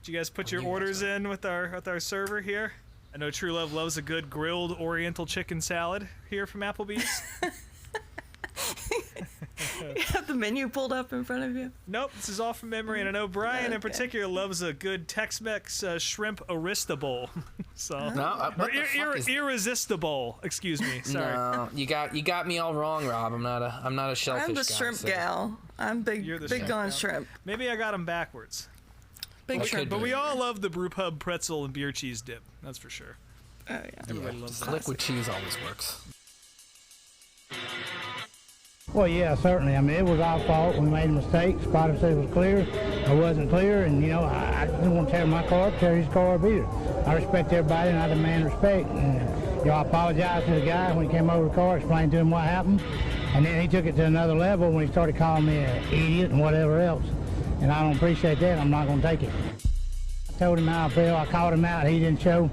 Did you guys put your orders in with our server here? I know Truelove loves a good grilled Oriental chicken salad here from Applebee's. You have the menu pulled up in front of you? Nope, this is all from memory, and I know Brien in particular loves a good Tex-Mex shrimp arista bowl. So irresistible. Excuse me. Sorry. No, you got me all wrong, Rob. I'm not a shellfish guy. I'm the shrimp gal. I'm big on shrimp. Maybe I got them backwards. Big shrimp. But we all love the Brewpub pretzel and beer cheese dip. That's for sure. Oh yeah. Everybody loves that. Liquid cheese always works. Well, yeah, certainly. I mean, it was our fault. We made a mistake. Spotter said it was clear. I wasn't clear, and, I didn't want to tear my car up, tear his car up either. I respect everybody, and I demand respect. And, I apologized to the guy when he came over the car, explained to him what happened, and then he took it to another level when he started calling me an idiot and whatever else. And I don't appreciate that. I'm not going to take it. I told him how I felt. I called him out. He didn't show.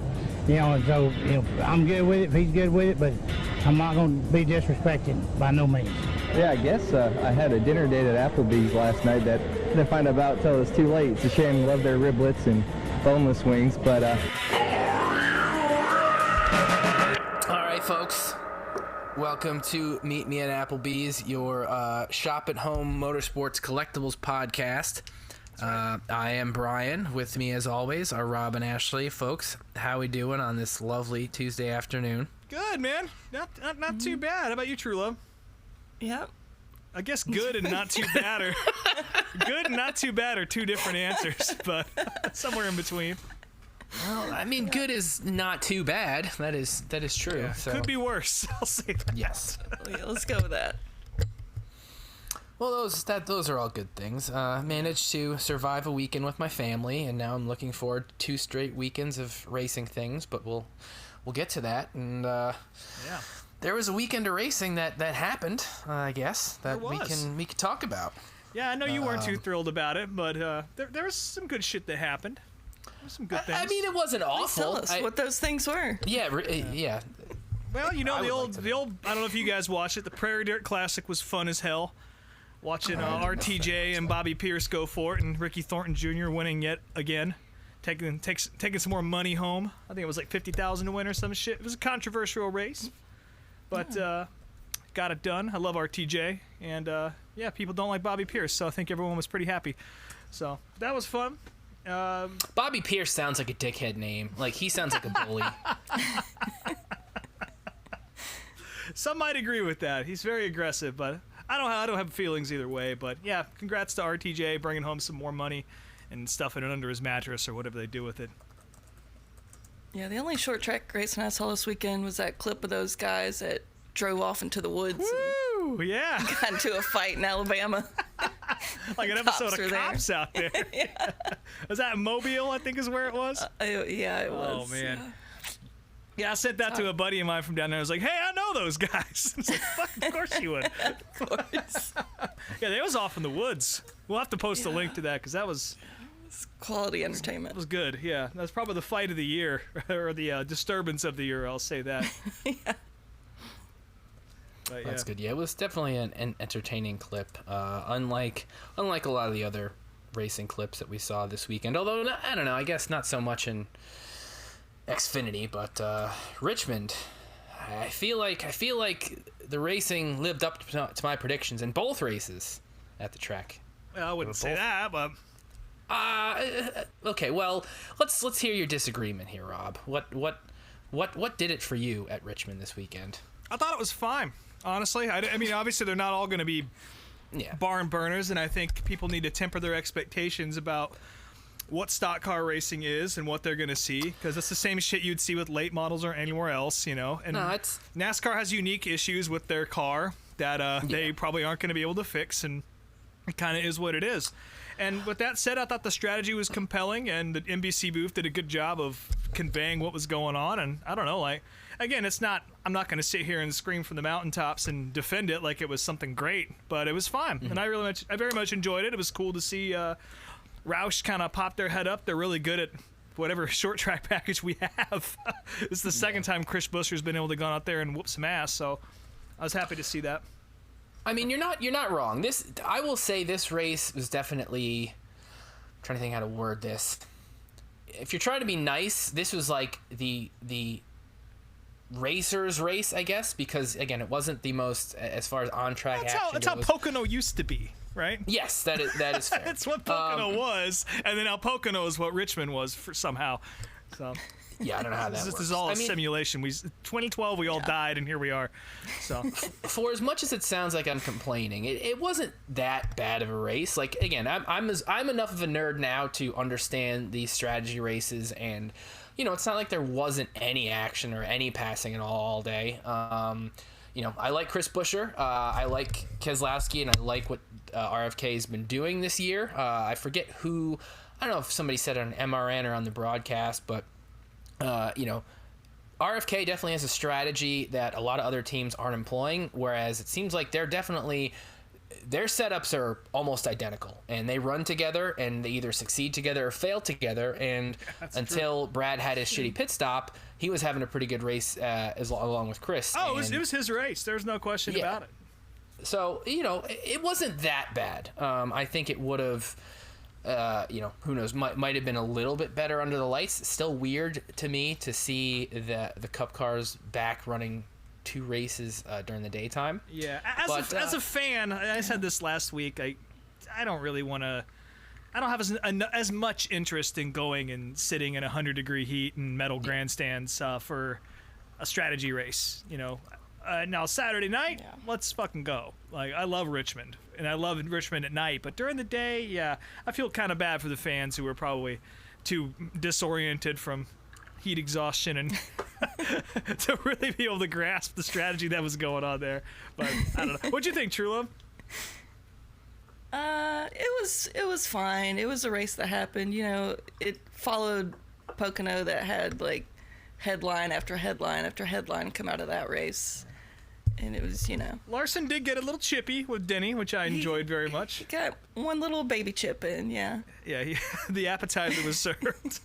And so, I'm good with it if he's good with it, but I'm not going to be disrespected by no means. Yeah, I guess I had a dinner date at Applebee's last night that I didn't find out about until it was too late. It's a shame. Love their riblets and boneless wings, but... All right, folks. Welcome to Meet Me at Applebee's, your shop-at-home motorsports collectibles podcast. I am Brien. With me, as always, are Rob and Ashley. Folks, how we doing on this lovely Tuesday afternoon? Good, man. Not too bad. How about you, Truelove? Yep. I guess good and not too bad are good and not too bad are two different answers, but somewhere in between. Well, I mean, good is not too bad. That is true. Yeah, so. Could be worse. I'll say that. Yes. Yeah, let's go with that. Well, those are all good things. Managed to survive a weekend with my family, and now I'm looking forward to 2 straight weekends of racing things. But we'll get to that. And yeah. There was a weekend of racing that happened, I guess, that we can talk about. Yeah, I know you weren't too thrilled about it, but there was some good shit that happened. There was some good things. I mean, it wasn't awful. Please tell us what those things were. Yeah, yeah. Well, the old. I don't know if you guys watched it. The Prairie Dirt Classic was fun as hell. Watching RTJ and Bobby Pierce go for it, and Ricky Thornton Jr. winning yet again, taking some more money home. I think it was like $50,000 to win or some shit. It was a controversial race. But got it done. I love RTJ, and people don't like Bobby Pierce, so I think everyone was pretty happy. So that was fun. Bobby Pierce sounds like a dickhead name. Like, he sounds like a bully. Some might agree with that. He's very aggressive, but I don't have feelings either way. But yeah, congrats to RTJ bringing home some more money and stuffing it under his mattress or whatever they do with it. Yeah, the only short track racing I saw this weekend was that clip of those guys that drove off into the woods. Woo! Yeah. Got into a fight in Alabama. Like an episode of Cops out there. Yeah. Was that Mobile, I think is where it was? Yeah, it was. Oh, man. Yeah, I sent that to a buddy of mine from down there. I was like, hey, I know those guys. It's like, fuck, of course you would. Of course. Yeah, they was off in the woods. We'll have to post a link to that because that was... quality entertainment. It was good, yeah. That's probably the fight of the year, or the disturbance of the year, I'll say that. Yeah. But, That's good. Yeah, it was definitely an entertaining clip. Unlike a lot of the other racing clips that we saw this weekend. Although, I don't know, I guess not so much in Xfinity, but Richmond. I feel like the racing lived up to my predictions in both races at the track. Well, I wouldn't say that, but... Okay, well, let's hear your disagreement here, Rob. What did it for you at Richmond this weekend? I thought it was fine, honestly. I mean, obviously they're not all going to be barn burners, and I think people need to temper their expectations about what stock car racing is and what they're going to see, because it's the same shit you'd see with late models or anywhere else, And NASCAR has unique issues with their car that they probably aren't going to be able to fix, and it kind of is what it is. And with that said, I thought the strategy was compelling, and the NBC booth did a good job of conveying what was going on. And I don't know, like, again, I'm not going to sit here and scream from the mountaintops and defend it like it was something great, but it was fine. Mm-hmm. And I very much enjoyed it. It was cool to see Roush kind of pop their head up. They're really good at whatever short track package we have. This is the second time Chris Buescher's been able to go out there and whoop some ass, so I was happy to see that. I mean, you're not wrong. I will say this race was definitely, I'm trying to think how to word this. if you're trying to be nice, this was like the racers race, I guess, because again, it wasn't the most as far as on track action goes. That's how Pocono used to be, right? Yes, that is fair. That's what Pocono was, and then now Pocono is what Richmond was for somehow. So yeah, I don't know how that works. This is all a simulation. 2012, we all died, and here we are. So for as much as it sounds like I'm complaining, it wasn't that bad of a race. Like again, I'm enough of a nerd now to understand these strategy races, and it's not like there wasn't any action or any passing at all day. I like Chris Buescher. I like Keselowski, and I like what RFK has been doing this year. I forget who. I don't know if somebody said it on MRN or on the broadcast, but RFK definitely has a strategy that a lot of other teams aren't employing, whereas it seems like their setups are almost identical, and they run together, and they either succeed together or fail together, and until true. Brad had his shitty pit stop, he was having a pretty good race along with Chris. Oh, it was his race. There's no question about it. So, it wasn't that bad. I think it would have... who knows, might have been a little bit better under the lights. It's still weird to me to see the Cup cars back running 2 races during the daytime. Yeah, as a fan, I said this last week, I don't really want to... I don't have as much interest in going and sitting in 100-degree heat and metal grandstands for a strategy race, Now, Saturday night, let's fucking go. Like, I love Richmond, and I love Richmond at night. But during the day, I feel kind of bad for the fans who were probably too disoriented from heat exhaustion and to really be able to grasp the strategy that was going on there. But I don't know. What'd you think, Truelove? It was fine. It was a race that happened. It followed Pocono that had like headline after headline after headline come out of that race. And it was, Larson did get a little chippy with Denny, which I enjoyed very much. He got one little baby chip in, yeah. Yeah, the appetizer was served.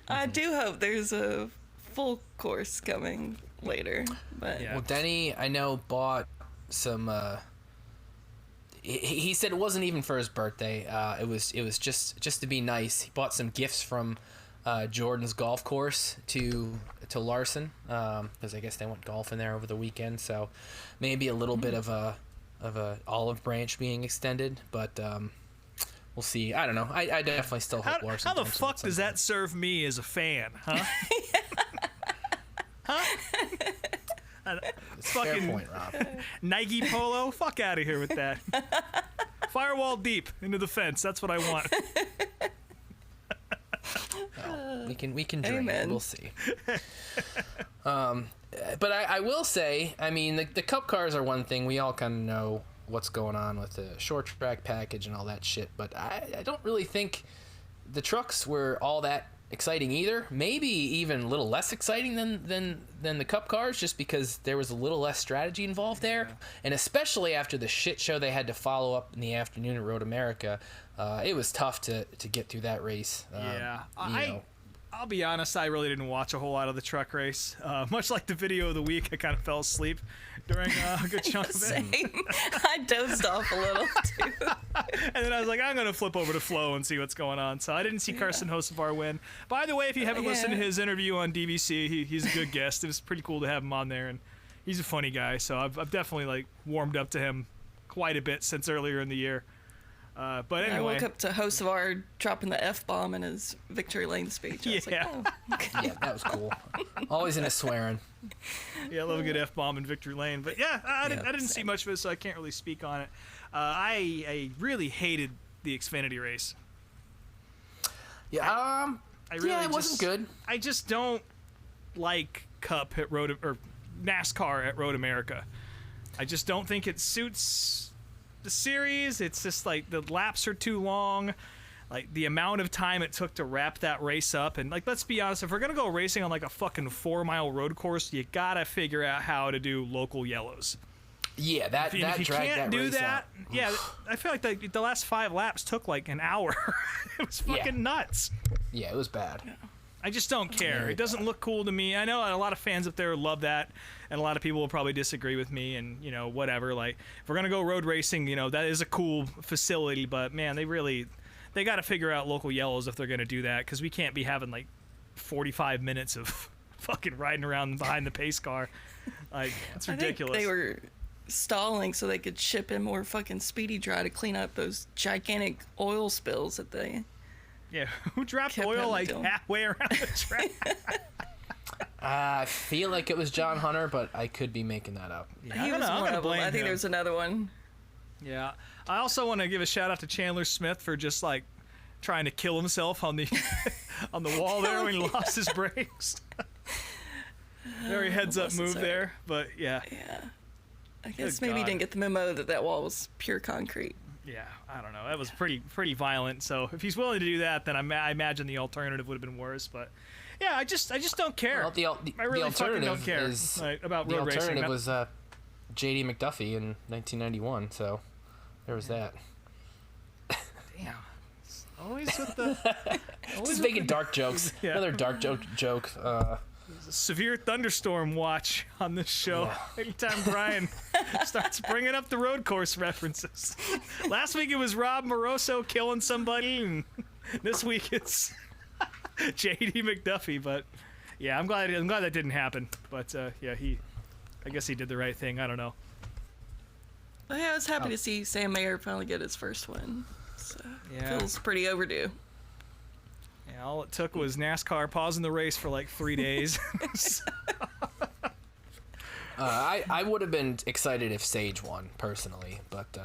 I do hope there's a full course coming later. But Well, Denny, I know, bought some... He said it wasn't even for his birthday. It was just to be nice. He bought some gifts from Jordan's golf course to Larson, because I guess they went golfing there over the weekend. So maybe a little bit of a olive branch being extended, but we'll see. I don't know. I definitely still hope Larson. How the fuck does that serve me as a fan, huh? Huh? Fair point, Rob. Nike polo, fuck out of here with that. Firewall deep into the fence. That's what I want. We can dream. Amen. We'll see. But I will say, I mean, the Cup cars are one thing. We all kind of know what's going on with the short track package and all that shit. But I don't really think the trucks were all that exciting either. Maybe even a little less exciting than the Cup cars, just because there was a little less strategy involved there. And especially after the shit show they had to follow up in the afternoon at Road America, it was tough to get through that race. I'll be honest, I really didn't watch a whole lot of the truck race. Much like the video of the week, I kind of fell asleep during a good chunk of it. Same. I dozed off a little, too. And then I was like, I'm going to flip over to Flo and see what's going on. So I didn't see Carson Hocevar win. By the way, if you haven't listened to his interview on DVC, he's a good guest. It was pretty cool to have him on there, and he's a funny guy. So I've definitely warmed up to him quite a bit since earlier in the year. But anyway, I woke up to Hocevar dropping the F-bomb in his victory lane speech. I was like, oh. Yeah, that was cool. Always into swearing. Yeah, I love a good F-bomb in victory lane. But yeah, I didn't see much of it, so I can't really speak on it. I really hated the Xfinity race. Yeah, it wasn't good. I just don't like Cup at Road or NASCAR at Road America. I just don't think it suits the series. It's just like the laps are too long. Like the amount of time it took to wrap that race up, and let's be honest, if we're gonna go racing on a fucking 4-mile road course, you gotta figure out how to do local yellows. Yeah, if you can't do that, out. Yeah, I feel like the last 5 laps took an hour. It was fucking nuts. Yeah, it was bad. I just don't care. It doesn't look cool to me. I know a lot of fans up there love that, and a lot of people will probably disagree with me, and whatever. If we're gonna go road racing, that is a cool facility, but man, they they got to figure out local yellows if they're going to do that, because we can't be having like 45 minutes of fucking riding around behind the pace car. Like, it's ridiculous. I think they were stalling so they could ship in more fucking Speedy Dry to clean up those gigantic oil spills that they. Yeah, who dropped oil like halfway around the track? I feel like it was John Hunter, but I could be making that up. Yeah, he was one of them. I think there's another one. Yeah. I also want to give a shout out to Chandler Smith for just like trying to kill himself on the on the wall there when he lost his brakes. Very heads up move there, but yeah. Yeah. I guess maybe he didn't get the memo that wall was pure concrete. Yeah, I don't know. That was pretty violent. So if he's willing to do that, then I imagine the alternative would have been worse. But yeah, I just don't care. Well, I really fucking don't care about road racing. The alternative was J.D. McDuffie in 1991. So there was that. Damn. Always with the. Just making dark jokes. Yeah. Another dark joke. Severe thunderstorm watch on this show. Yeah. Anytime Brien starts bringing up the road course references. Last week it was Rob Moroso killing somebody, and this week it's J.D. McDuffie. But yeah, I'm glad that didn't happen. But yeah, I guess he did the right thing. I don't know. Well, yeah, I was happy to see Sam Mayer finally get his first win. So feels pretty overdue. Yeah, all it took was NASCAR pausing the race for like 3 days. I would have been excited if Sage won personally, but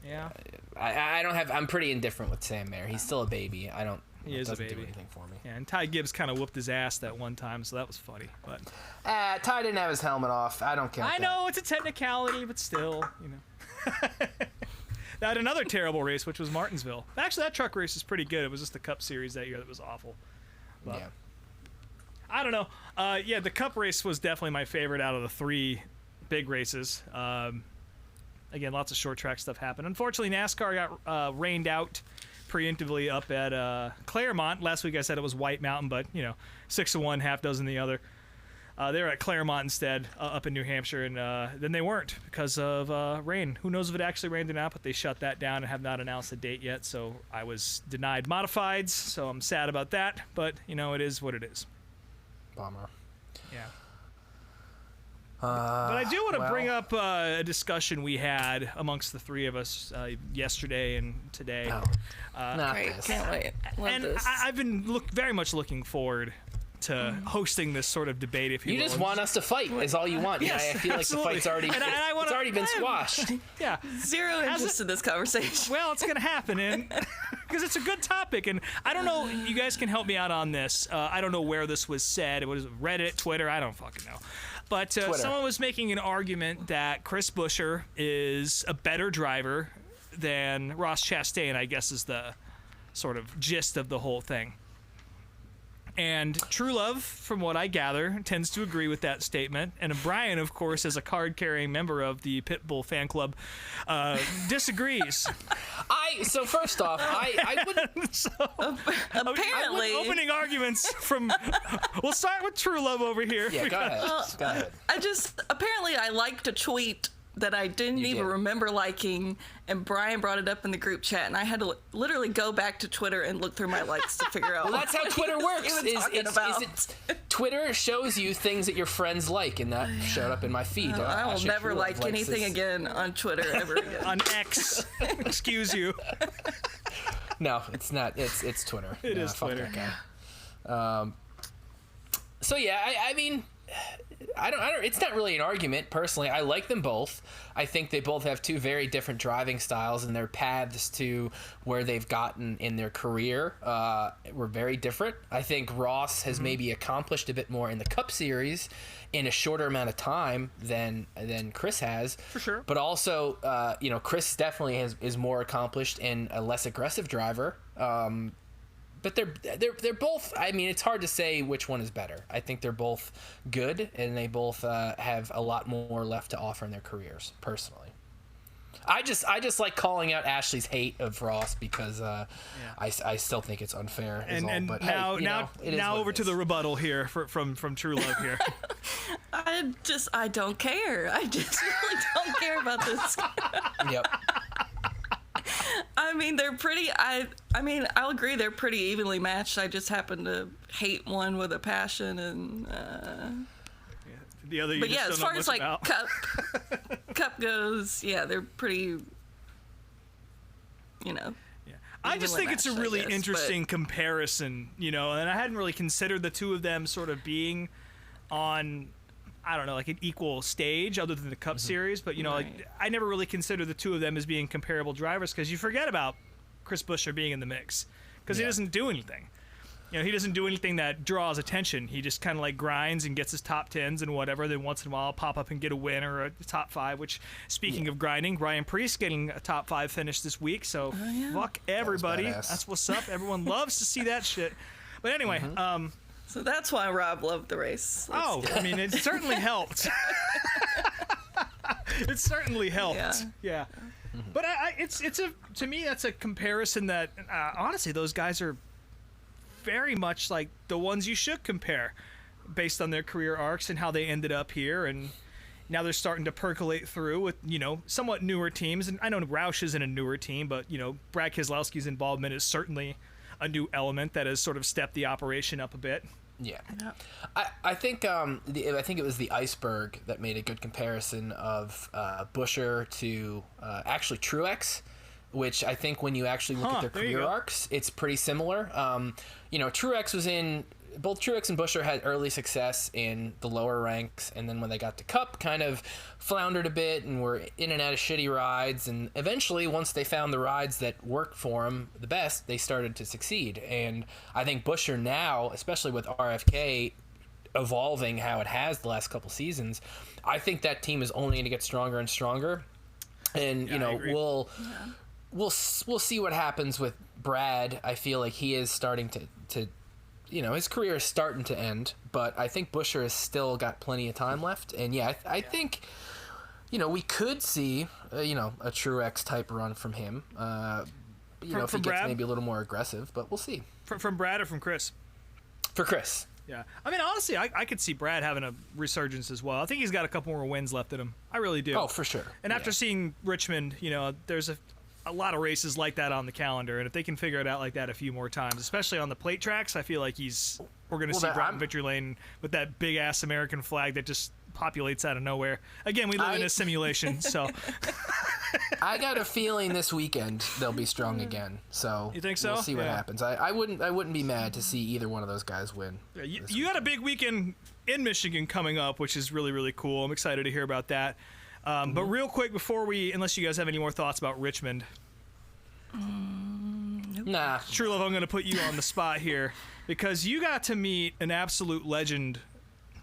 yeah, I don't have. I'm pretty indifferent with Sam Mayer. He's still a baby. He is a baby. Do anything for me. Yeah, and Ty Gibbs kind of whooped his ass that one time, so that was funny. But Ty didn't have his helmet off. I don't care. I know it's a technicality, but still, you know. They had another terrible race, which was Martinsville. Actually, that truck race is pretty good. It was just the Cup Series that year that was awful. But, yeah. I don't know. Yeah, the Cup race was definitely my favorite out of the 3 big races. Again, lots of short track stuff happened. Unfortunately, NASCAR got rained out preemptively up at Claremont. Last week I said it was White Mountain, but, 6 of one, half dozen the other. They were at Claremont instead, up in New Hampshire, and then they weren't because of rain. Who knows if it actually rained or not, but they shut that down and have not announced a date yet, so I was denied modifieds, so I'm sad about that, but, it is what it is. Bummer. Yeah. But I do want to bring up a discussion we had amongst the 3 of us yesterday and today. Great, can't wait. Love this. I've been very much looking forward to hosting this sort of debate, if you will. You just want us to fight is all you want. Yes, I feel absolutely. Like the fight's it's already been squashed. Yeah. Zero interest in this conversation. Well, it's going to happen, because it's a good topic, and I don't know, you guys can help me out on this. I don't know where this was said. It was Reddit, Twitter, I don't fucking know. But someone was making an argument that Chris Buescher is a better driver than Ross Chastain, I guess is the sort of gist of the whole thing. And Truelove, from what I gather, tends to agree with that statement. And Brien, of course, as a card-carrying member of the Pitbull fan club, disagrees. So first off, I wouldn't... Apparently... Opening arguments from... We'll start with Truelove over here. Yeah, go ahead. Apparently I liked a tweet that I didn't even remember liking, and Brien brought it up in the group chat, and I had to literally go back to Twitter and look through my likes to figure out. Well, that's how Twitter works. Twitter shows you things that your friends like, and that showed up in my feed. I will never like anything again on Twitter ever again. On X, excuse you. No, it's not. It's Twitter. It is Twitter. So yeah, I mean. I don't. It's not really an argument, personally. I like them both. I think they both have 2 very different driving styles, and their paths to where they've gotten in their career were very different. I think Ross has maybe accomplished a bit more in the Cup Series in a shorter amount of time than Chris has. For sure. But also, Chris definitely is more accomplished and a less aggressive driver. But they're both. I mean, it's hard to say which one is better. I think they're both good, and they both have a lot more left to offer in their careers. Personally, I just like calling out Ashley's hate of Ross because I still think it's unfair. But now over to the rebuttal here from Truelove here. I don't care. I just really don't care about this. Yep. I mean, they're pretty. I mean, I'll agree they're pretty evenly matched. I just happen to hate one with a passion, and the other. You but just yeah, don't as know far as much like about. cup goes, yeah, they're pretty. You know. I just think it's a really guess, interesting comparison, and I hadn't really considered the two of them sort of being on, I don't know, like an equal stage other than the Cup Series, but, like I never really considered the two of them as being comparable drivers because you forget about Chris Buescher being in the mix because he doesn't do anything. He doesn't do anything that draws attention. He just kind of like grinds and gets his top 10s and whatever. Then once in a while, pop up and get a win or a top 5. Which, speaking of grinding, Brian Priest getting a top 5 finish this week. So fuck everybody. That's what's up. Everyone loves to see that shit. But anyway, so that's why Rob loved the race. I mean, it certainly helped. It certainly helped. Yeah. But to me, that's a comparison that honestly, those guys are very much like the ones you should compare based on their career arcs and how they ended up here, and now they're starting to percolate through with somewhat newer teams. And I know Roush isn't a newer team, but Brad Keselowski's involvement is certainly a new element that has sort of stepped the operation up a bit. Yeah, I think I think it was the Iceberg that made a good comparison of Buescher to actually Truex, which I think when you actually look at their career arcs, it's pretty similar. Truex was in both. Truex and Buescher had early success in the lower ranks, and then when they got to Cup, kind of floundered a bit and were in and out of shitty rides. And eventually, once they found the rides that worked for them the best, they started to succeed. And I think Buescher now, especially with RFK evolving how it has the last couple seasons, I think that team is only going to get stronger and stronger. And we'll see what happens with Brad. I feel like he is starting to his career is starting to end, but I think Buescher has still got plenty of time left. And I think we could see a Truex type run from him. If he gets maybe a little more aggressive, but we'll see. From Brad or from Chris? For Chris. Yeah. I mean, honestly, I could see Brad having a resurgence as well. I think he's got a couple more wins left in him. I really do. Oh, for sure. And after seeing Richmond, there's a lot of races like that on the calendar, and if they can figure it out like that a few more times, especially on the plate tracks, I feel like we're going to see Brad in victory lane with that big ass American flag that just populates out of nowhere. Again, we live in a simulation, so I got a feeling this weekend they'll be strong again. So you think so? We'll see what happens. I wouldn't be mad to see either one of those guys win. Yeah, you got a big weekend in Michigan coming up, which is really, really cool. I'm excited to hear about that. But real quick before unless you guys have any more thoughts about Richmond. Nah. Truelove, I'm going to put you on the spot here because you got to meet an absolute legend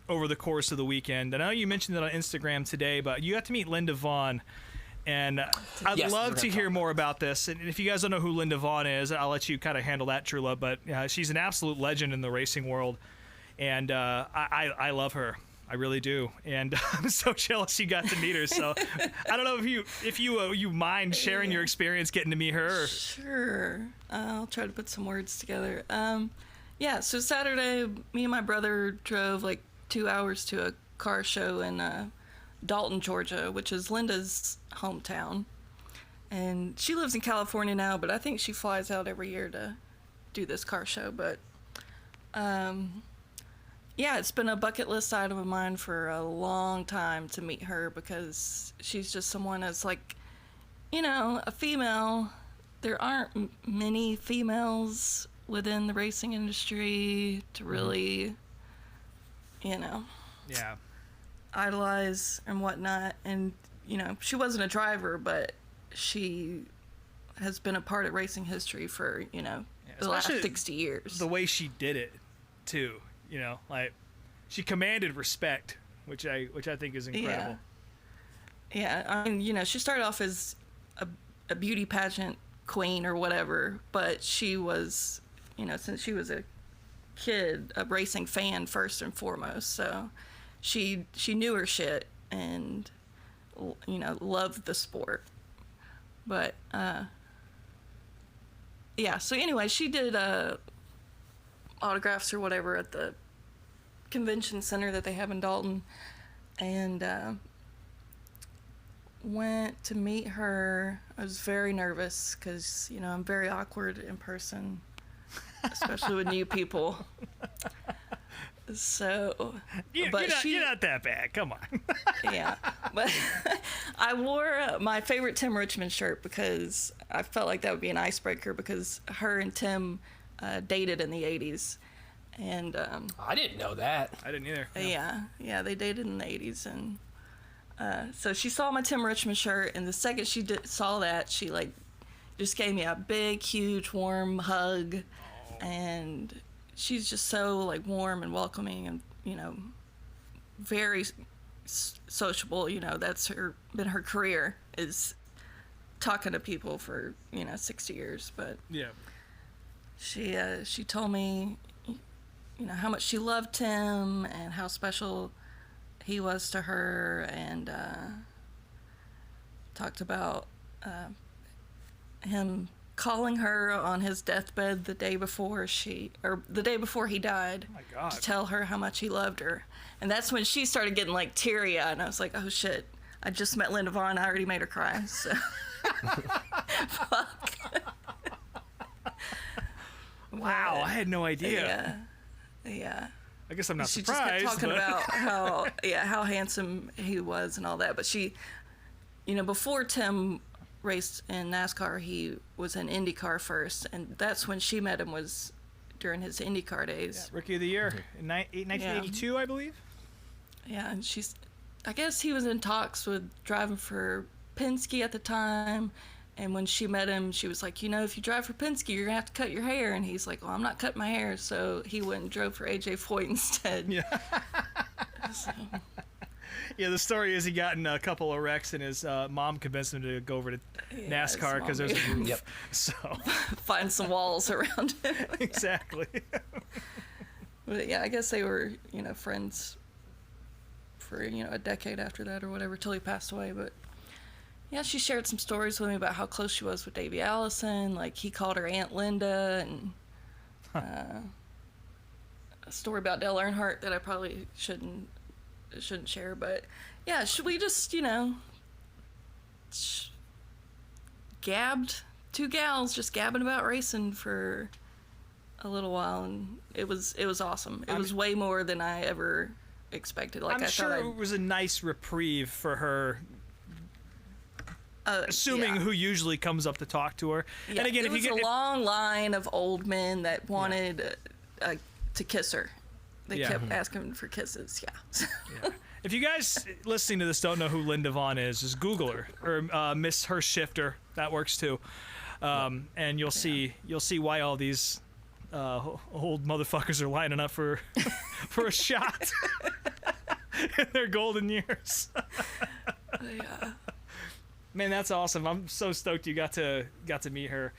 over the course of the weekend. I know you mentioned it on Instagram today, but you got to meet Linda Vaughn. And I'd love to hear more about this. And if you guys don't know who Linda Vaughn is, I'll let you kind of handle that, Truelove. But she's an absolute legend in the racing world. And I love her. I really do, and I'm so jealous you got to meet her. So I don't know if you mind sharing your experience getting to meet her. Or... Sure, I'll try to put some words together. So Saturday, me and my brother drove like 2 hours to a car show in Dalton, Georgia, which is Linda's hometown, and she lives in California now, but I think she flies out every year to do this car show. But it's been a bucket list item of mine for a long time to meet her because she's just someone that's like, a female. There aren't many females within the racing industry to really, idolize and whatnot. And, she wasn't a driver, but she has been a part of racing history for, the last 60 years. The way she did it, too. Like she commanded respect, which I think is incredible. Yeah, I mean, she started off as a beauty pageant queen or whatever, but she was, since she was a kid, a racing fan first and foremost. So she knew her shit and, loved the sport. But so anyway, she did autographs or whatever at the convention center that they have in Dalton, and went to meet her, I was very nervous because, you know, I'm very awkward in person, especially with new people. So, You're not that bad. Come on. Yeah, but I wore my favorite Tim Richmond shirt because I felt like that would be an icebreaker because her and Tim dated in the 80s. And I didn't know that. I didn't either. Yeah, they dated in the 80s. And so she saw my Tim Richmond shirt, and the second she saw that, she like just gave me a big, huge, warm hug. And she's just so like warm and welcoming and, you know, very sociable. You know, that's been her career, is talking to people for, you know, 60 years. But yeah, she told me, you know, how much she loved him and how special he was to her, and talked about him calling her on his deathbed the day before he died. Oh my God. To tell her how much he loved her. And that's when she started getting like teary-eyed, and I was like, oh shit, I just met Linda Vaughn, I already made her cry. So. Fuck. Wow, I had no idea. Yeah. I guess I'm not she surprised. Just kept talking about how handsome he was and all that. But she, you know, before Tim raced in NASCAR, he was in IndyCar first, and that's when she met him, was during his IndyCar days. Yeah, Rookie of the Year in 1982, I believe. Yeah, and I guess he was in talks with driving for Penske at the time. And when she met him, she was like, you know, if you drive for Penske, you're going to have to cut your hair. And he's like, well, I'm not cutting my hair. So he went and drove for A.J. Foyt instead. Yeah. So. Yeah, the story is he got in a couple of wrecks, and his mom convinced him to go over to NASCAR because there's a roof. Yep. So Find some walls around him. Exactly. But yeah, I guess they were, you know, friends for, you know, a decade after that or whatever, till he passed away. But yeah, she shared some stories with me about how close she was with Davey Allison. Like, he called her Aunt Linda, and a story about Dale Earnhardt that I probably shouldn't share. But yeah, should we just, you know, gabbed, two gals just gabbing about racing for a little while, and it was awesome. It was way more than I ever expected. Like, I'm sure it was a nice reprieve for her. Assuming who usually comes up to talk to her. Yeah, and again, a long line of old men that wanted to kiss her. They kept asking for kisses. Yeah. If you guys listening to this don't know who Linda Vaughn is, just Google her or Miss Her Shifter. That works too, and you'll see why all these old motherfuckers are lining up for for a shot in their golden years. Yeah. Man, that's awesome. I'm so stoked you got to meet her.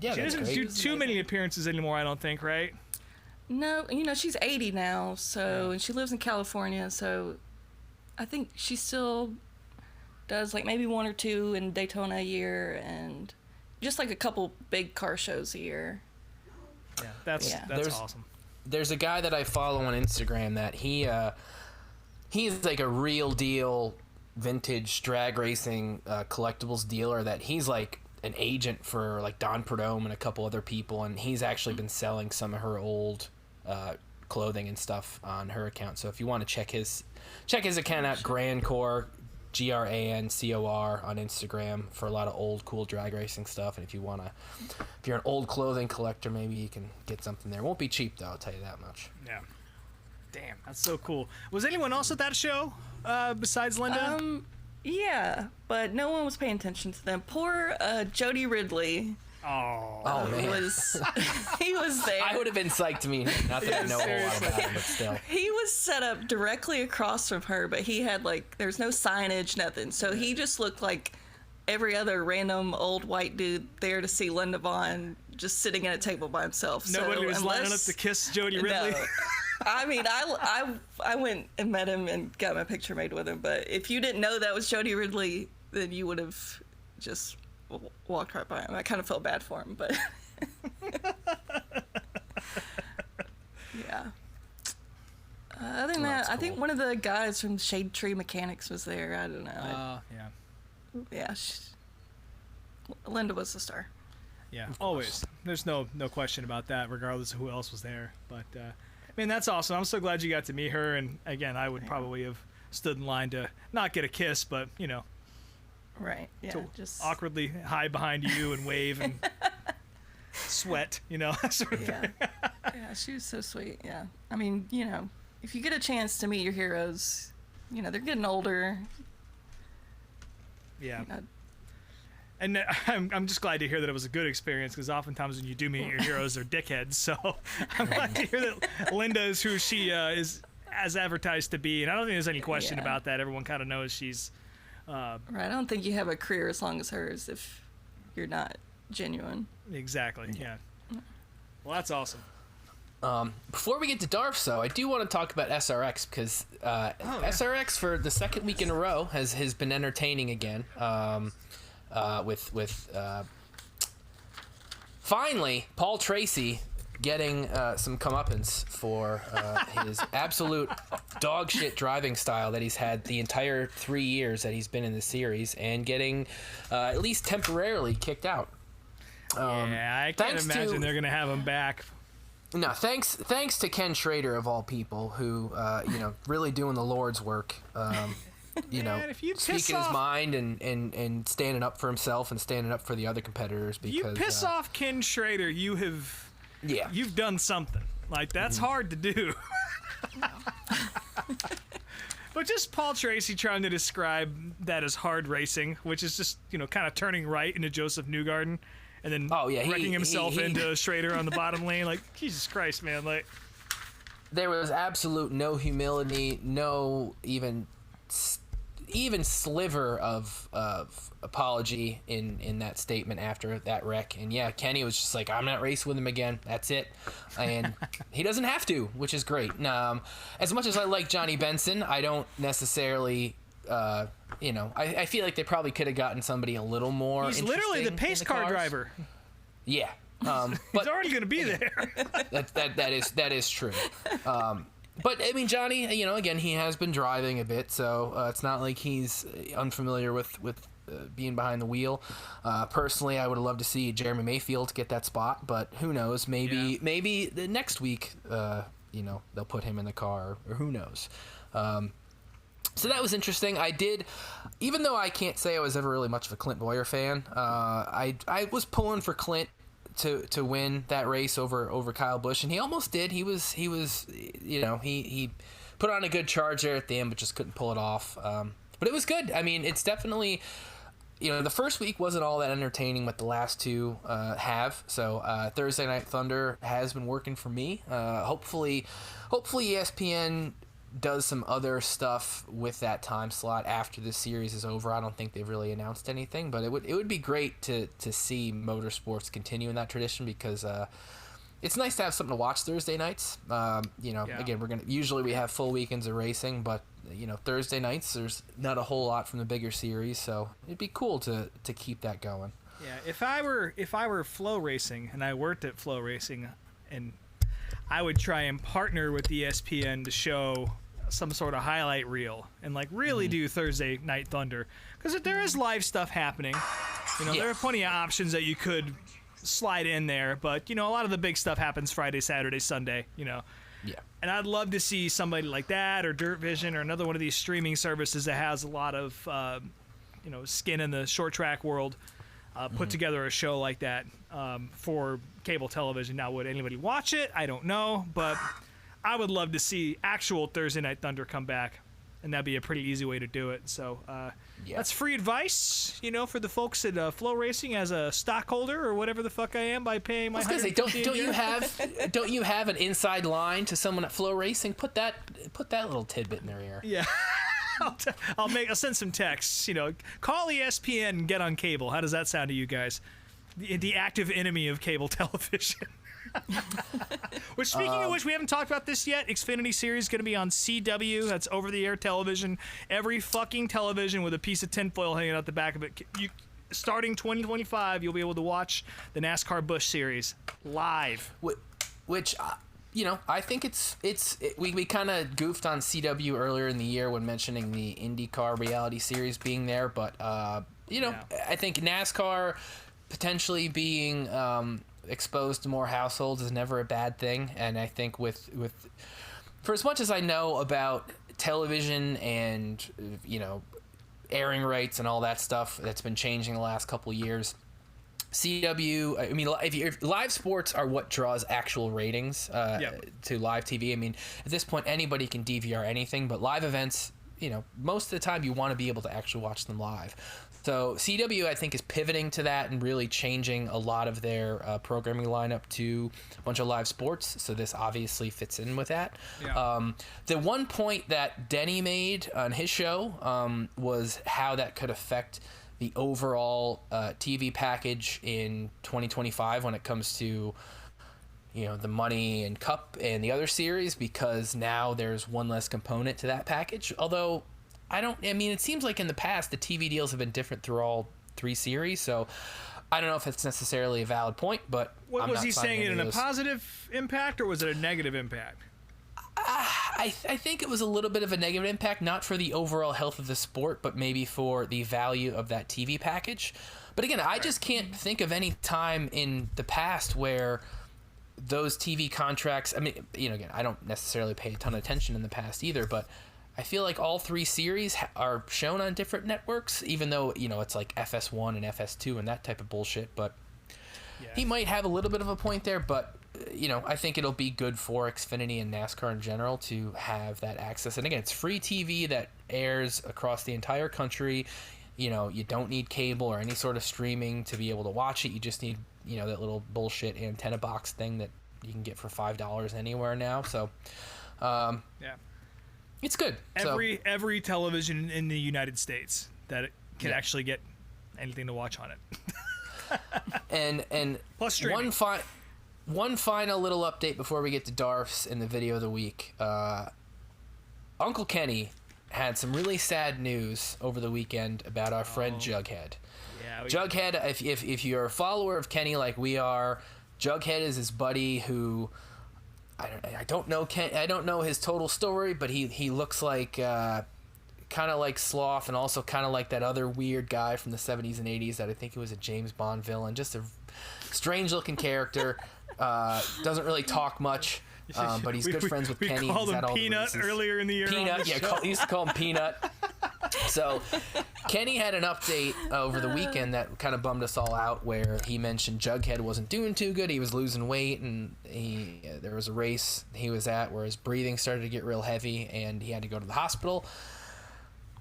She doesn't do too many appearances anymore, I don't think, right? No, you know, she's 80 now, so, and she lives in California, so I think she still does like maybe one or two in Daytona a year, and just like a couple big car shows a year. Yeah, that's awesome. There's a guy that I follow on Instagram that he's like a real deal vintage drag racing collectibles dealer, that he's like an agent for like Don Perdome and a couple other people, and he's actually been selling some of her old clothing and stuff on her account. So if you want to check his account out, Grancor, GRANCOR on Instagram, for a lot of old cool drag racing stuff. And if you're an old clothing collector, maybe you can get something there. It won't be cheap though, I'll tell you that much. Yeah. Damn, that's so cool. Was anyone else at that show besides Linda? Yeah, but no one was paying attention to them. Poor Jody Ridley. Oh man. He was there. I would have been psyched to meet him. Not that I know a whole lot about him, but still. He was set up directly across from her, but he had there's no signage, nothing. So he just looked like every other random old white dude there to see Linda Vaughn, just sitting at a table by himself. Nobody was lining up to kiss Jody Ridley. No. I mean, I went and met him and got my picture made with him, but if you didn't know that was Jody Ridley, then you would have just walked right by him. I kind of felt bad for him, but yeah. Other than that, cool. I think one of the guys from Shade Tree Mechanics was there. I don't know. Yeah. Yeah, Linda was the star. Yeah, always. There's no question about that, regardless of who else was there. But I mean, that's awesome. I'm so glad you got to meet her. And again, I would probably have stood in line to not get a kiss, but Right. Yeah. to Just awkwardly hide behind you and wave and sweat, that sort of thing. Yeah, she was so sweet. Yeah. I mean, if you get a chance to meet your heroes, they're getting older. Yeah. And I'm just glad to hear that it was a good experience, because oftentimes when you do meet your heroes, they're dickheads. So I'm glad to hear that Linda is who she is as advertised to be. And I don't think there's any question about that. Everyone kind of knows she's... Right. I don't think you have a career as long as hers if you're not genuine. Exactly. Yeah. Well, that's awesome. Before we get to Darf, though, I do want to talk about SRX, because SRX for the second week in a row has been entertaining again. With finally Paul Tracy getting some comeuppance for his absolute dog shit driving style that he's had the entire 3 years that he's been in the series, and getting at least temporarily kicked out. I can't imagine they're going to have him back. No, thanks to Ken Schrader, of all people, who really doing the Lord's work. If you speaking his mind and standing up for himself and standing up for the other competitors. Because you piss off Ken Schrader, you've done something. Like, that's hard to do. But just Paul Tracy trying to describe that as hard racing, which is just kind of turning right into Joseph Newgarden, and then wrecking himself into Schrader on the bottom lane. Like, Jesus Christ, man! Like, there was absolute no humility, no even sliver of apology in that statement after that wreck. And Kenny was just like, I'm not racing with him again. That's it. And he doesn't have to, which is great. As much as I like Johnny Benson, I don't necessarily I feel like they probably could have gotten somebody a little more. He's literally the pace car driver. Yeah. But he's already going to be there. that is true. But I mean, Johnny, again, he has been driving a bit, so it's not like he's unfamiliar with being behind the wheel. Personally, I would have loved to see Jeremy Mayfield get that spot, but who knows? Maybe the next week, they'll put him in the car, or who knows? So that was interesting. I did, even though I can't say I was ever really much of a Clint Boyer fan, I was pulling for Clint to win that race over Kyle Busch, and he almost did. He put on a good charge there at the end, but just couldn't pull it off. But it was good. I mean, it's definitely, the first week wasn't all that entertaining, but the last two have. So Thursday Night Thunder has been working for me. Hopefully ESPN does some other stuff with that time slot after the series is over. I don't think they've really announced anything, but it would be great to see motorsports continue in that tradition, because it's nice to have something to watch Thursday nights. Again, usually we have full weekends of racing, but Thursday nights there's not a whole lot from the bigger series, so it'd be cool to keep that going. Yeah, if I were Flow Racing and I worked at Flow Racing, and I would try and partner with ESPN to show some sort of highlight reel and really do Thursday Night Thunder, because there is live stuff happening. There are plenty of options that you could slide in there, but a lot of the big stuff happens Friday, Saturday, Sunday. And I'd love to see somebody like that, or Dirt Vision, or another one of these streaming services that has a lot of skin in the short track world, put together a show like that for cable television. Now, would anybody watch it? I don't know, but I would love to see actual Thursday Night Thunder come back, and that'd be a pretty easy way to do it. So that's free advice, for the folks at Flow Racing as a stockholder or whatever the fuck I am, by paying my. I was gonna say, don't you have an inside line to someone at Flow Racing? Put that little tidbit in their ear. Yeah. I'll send some texts. Call ESPN and get on cable. How does that sound to you guys? The active enemy of cable television. Which, speaking of which, we haven't talked about this yet. Xfinity Series is going to be on CW. That's over-the-air television. Every fucking television with a piece of tinfoil hanging out the back of it. Starting 2025, you'll be able to watch the NASCAR Busch Series live. Which I think we kind of goofed on CW earlier in the year when mentioning the IndyCar reality series being there, but I think NASCAR potentially being exposed to more households is never a bad thing. And I think with for as much as I know about television and, airing rights and all that stuff that's been changing the last couple of years, CW, I mean, if live sports are what draws actual ratings to live TV. I mean, at this point, anybody can DVR anything, but live events, most of the time you want to be able to actually watch them live. So CW, I think, is pivoting to that and really changing a lot of their programming lineup to a bunch of live sports. So this obviously fits in with that. Yeah. The one point that Denny made on his show was how that could affect the overall TV package in 2025 when it comes to the Money and Cup and the other series, because now there's one less component to that package. Although it seems like in the past the TV deals have been different through all 3 series, so I don't know if it's necessarily a valid point, but was he saying it in a positive impact or was it a negative impact? I think it was a little bit of a negative impact, not for the overall health of the sport, but maybe for the value of that TV package. But again, I just can't think of any time in the past where those TV contracts, again, I don't necessarily pay a ton of attention in the past either, but I feel like all 3 series are shown on different networks, even though, it's like FS1 and FS2 and that type of bullshit. But he might have a little bit of a point there, but, I think it'll be good for Xfinity and NASCAR in general to have that access. And again, it's free TV that airs across the entire country. You don't need cable or any sort of streaming to be able to watch it. You just need, that little bullshit antenna box thing that you can get for $5 anywhere now. So, it's good. Every television in the United States that can actually get anything to watch on it. and plus streaming. One final little update before we get to Darf's in the video of the week. Uncle Kenny had some really sad news over the weekend about our friend Jughead. Yeah, Jughead, if you're a follower of Kenny like we are, Jughead is his buddy who I don't know his total story, but he looks like kind of like Sloth and also kind of like that other weird guy from the 70s and 80s that I think it was a James Bond villain. Just a strange looking character. Doesn't really talk much. But he's good friends with Kenny. We called him Peanut earlier in the year. Peanut, he used to call him Peanut. So Kenny had an update over the weekend that kind of bummed us all out, where he mentioned Jughead wasn't doing too good. He was losing weight, and there was a race he was at where his breathing started to get real heavy, and he had to go to the hospital.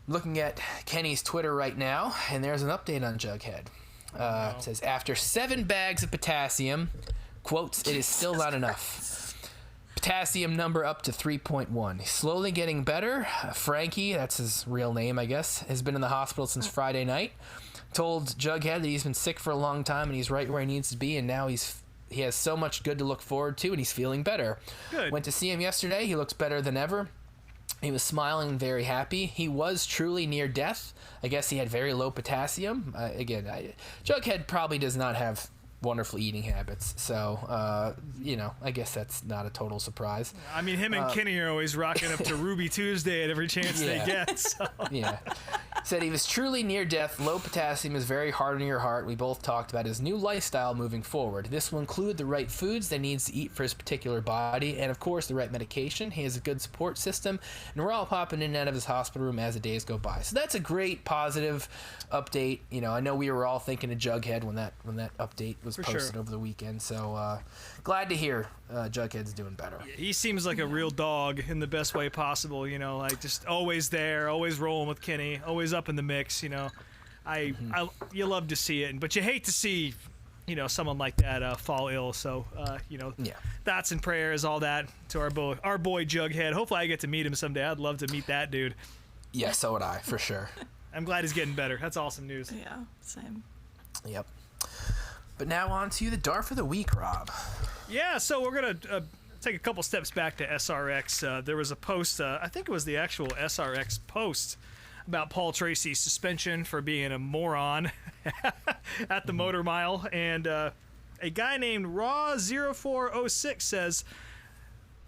Looking at Kenny's Twitter right now, and there's an update on Jughead. It says, after 7 bags of potassium, quotes, it is still not enough. Potassium number up to 3.1. He's slowly getting better. Frankie, that's his real name, I guess, has been in the hospital since Friday night. Told Jughead that he's been sick for a long time and he's right where he needs to be, and now he has so much good to look forward to, and he's feeling better. Good. Went to see him yesterday. He looks better than ever. He was smiling and very happy. He was truly near death. I guess he had very low potassium. Jughead probably does not have wonderful eating habits, so I guess that's not a total surprise. I mean, him and Kenny are always rocking up to Ruby Tuesday at every chance they get. So. Yeah. Said he was truly near death. Low potassium is very hard on your heart. We both talked about his new lifestyle moving forward. This will include the right foods that he needs to eat for his particular body, and of course the right medication. He has a good support system, and we're all popping in and out of his hospital room as the days go by. So that's a great positive update. I know we were all thinking of Jughead when that update was posted over the weekend. So glad to hear Jughead's doing better. He seems like a real dog in the best way possible. Like just always there, always rolling with Kenny, always up in the mix. You love to see it, but you hate to see someone like that fall ill. So thoughts and prayers, all that to our boy Jughead. Hopefully I get to meet him someday. I'd love to meet that dude. Yeah, so would I, for sure. I'm glad he's getting better. That's awesome news. Yeah, same. Yep. But now on to the DARF of the week, Rob. Yeah, so we're going to take a couple steps back to SRX. There was a post, I think it was the actual SRX post, about Paul Tracy's suspension for being a moron at the Motor Mile. And a guy named Raw0406 says,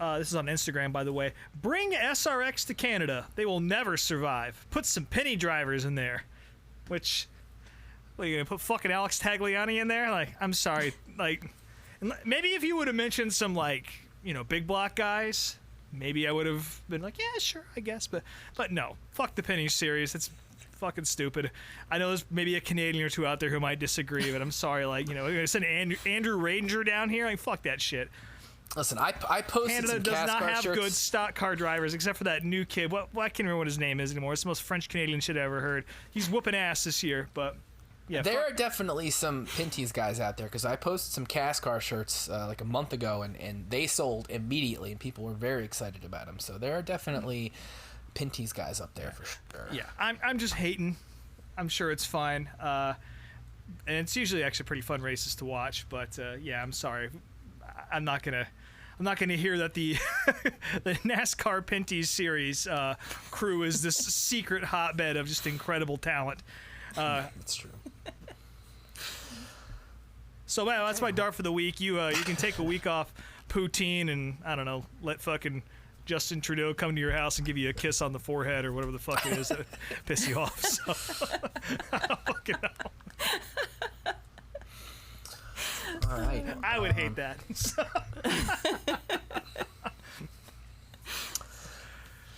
this is on Instagram, by the way, bring SRX to Canada. They will never survive. Put some penny drivers in there. Which, What, are you gonna put fucking Alex Tagliani in there? Like, I'm sorry. Like, maybe if you would have mentioned some, like, big block guys, maybe I would have been like, yeah, sure, I guess. But no, fuck the Penny series. It's fucking stupid. I know there's maybe a Canadian or two out there who might disagree, but I'm sorry. Like, you're gonna send Andrew Ranger down here? Like, fuck that shit. Listen, I posted Canada some does not have shirts. good stock car drivers, except for that new kid. I can't remember what his name is anymore. It's the most French Canadian shit I ever heard. He's whooping ass this year, but yeah. There are definitely some Pinty's guys out there, because I posted some CASCAR shirts like a month ago, and they sold immediately, and people were very excited about them. So there are definitely Pinty's guys up there for sure. Yeah, I'm just hating. I'm sure it's fine. And it's usually actually pretty fun races to watch, but yeah, I'm sorry. I'm not gonna hear that the the NASCAR Pinty's series crew is this secret hotbed of just incredible talent. That's true. So man, that's my dart for the week. You can take a week off poutine and I don't know, let fucking Justin Trudeau come to your house and give you a kiss on the forehead or whatever the fuck it is that piss you off. So I don't fucking know. All right. I would hate that.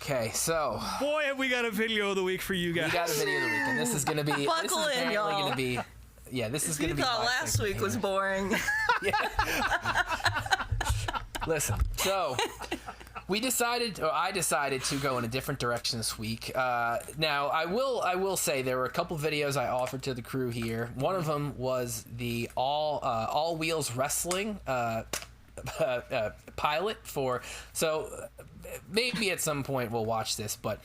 Okay, so Boy, have we got a video of the week for you guys. we got a video of the week, and this is gonna be. Buckle this is in, y'all. Gonna be. Yeah, this is You gonna be. thought last week was boring. Listen, so I decided to go in a different direction this week. Now, I will say there were a couple videos I offered to the crew here. One of them was the all wheels wrestling pilot for. So maybe at some point we'll watch this, but.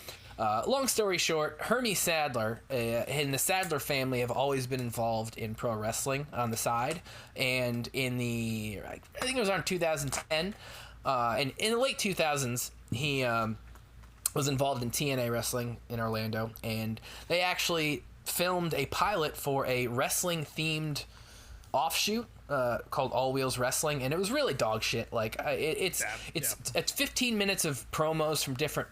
Long story short, Hermie Sadler and the Sadler family have always been involved in pro wrestling on the side, and I think it was around 2010, and in the late 2000s, he was involved in TNA wrestling in Orlando, and they actually filmed a pilot for a wrestling-themed offshoot called All Wheels Wrestling, and it was really dog shit. Like it's 15 minutes of promos from different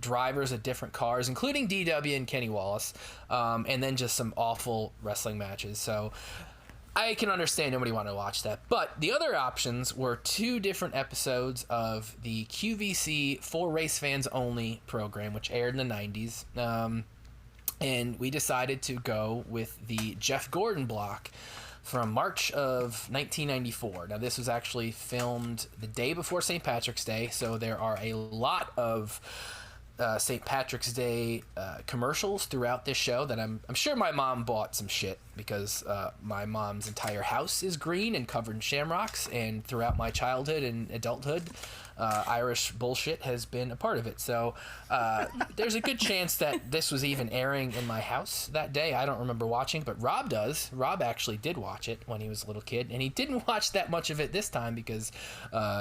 drivers of different cars, including DW and Kenny Wallace, and then just some awful wrestling matches. So I can understand nobody wanted to watch that. But the other options were 2 different episodes of the QVC For Race Fans Only program, which aired in the 90s. And we decided to go with the Jeff Gordon block from March of 1994. Now, this was actually filmed the day before St. Patrick's Day, so there are a lot of St. Patrick's Day commercials throughout this show that I'm sure my mom bought some shit, because my mom's entire house is green and covered in shamrocks, and throughout my childhood and adulthood, Irish bullshit has been a part of it. So there's a good chance that this was even airing in my house that day. I don't remember watching, but Rob does. Rob actually did watch it when he was a little kid, and he didn't watch that much of it this time because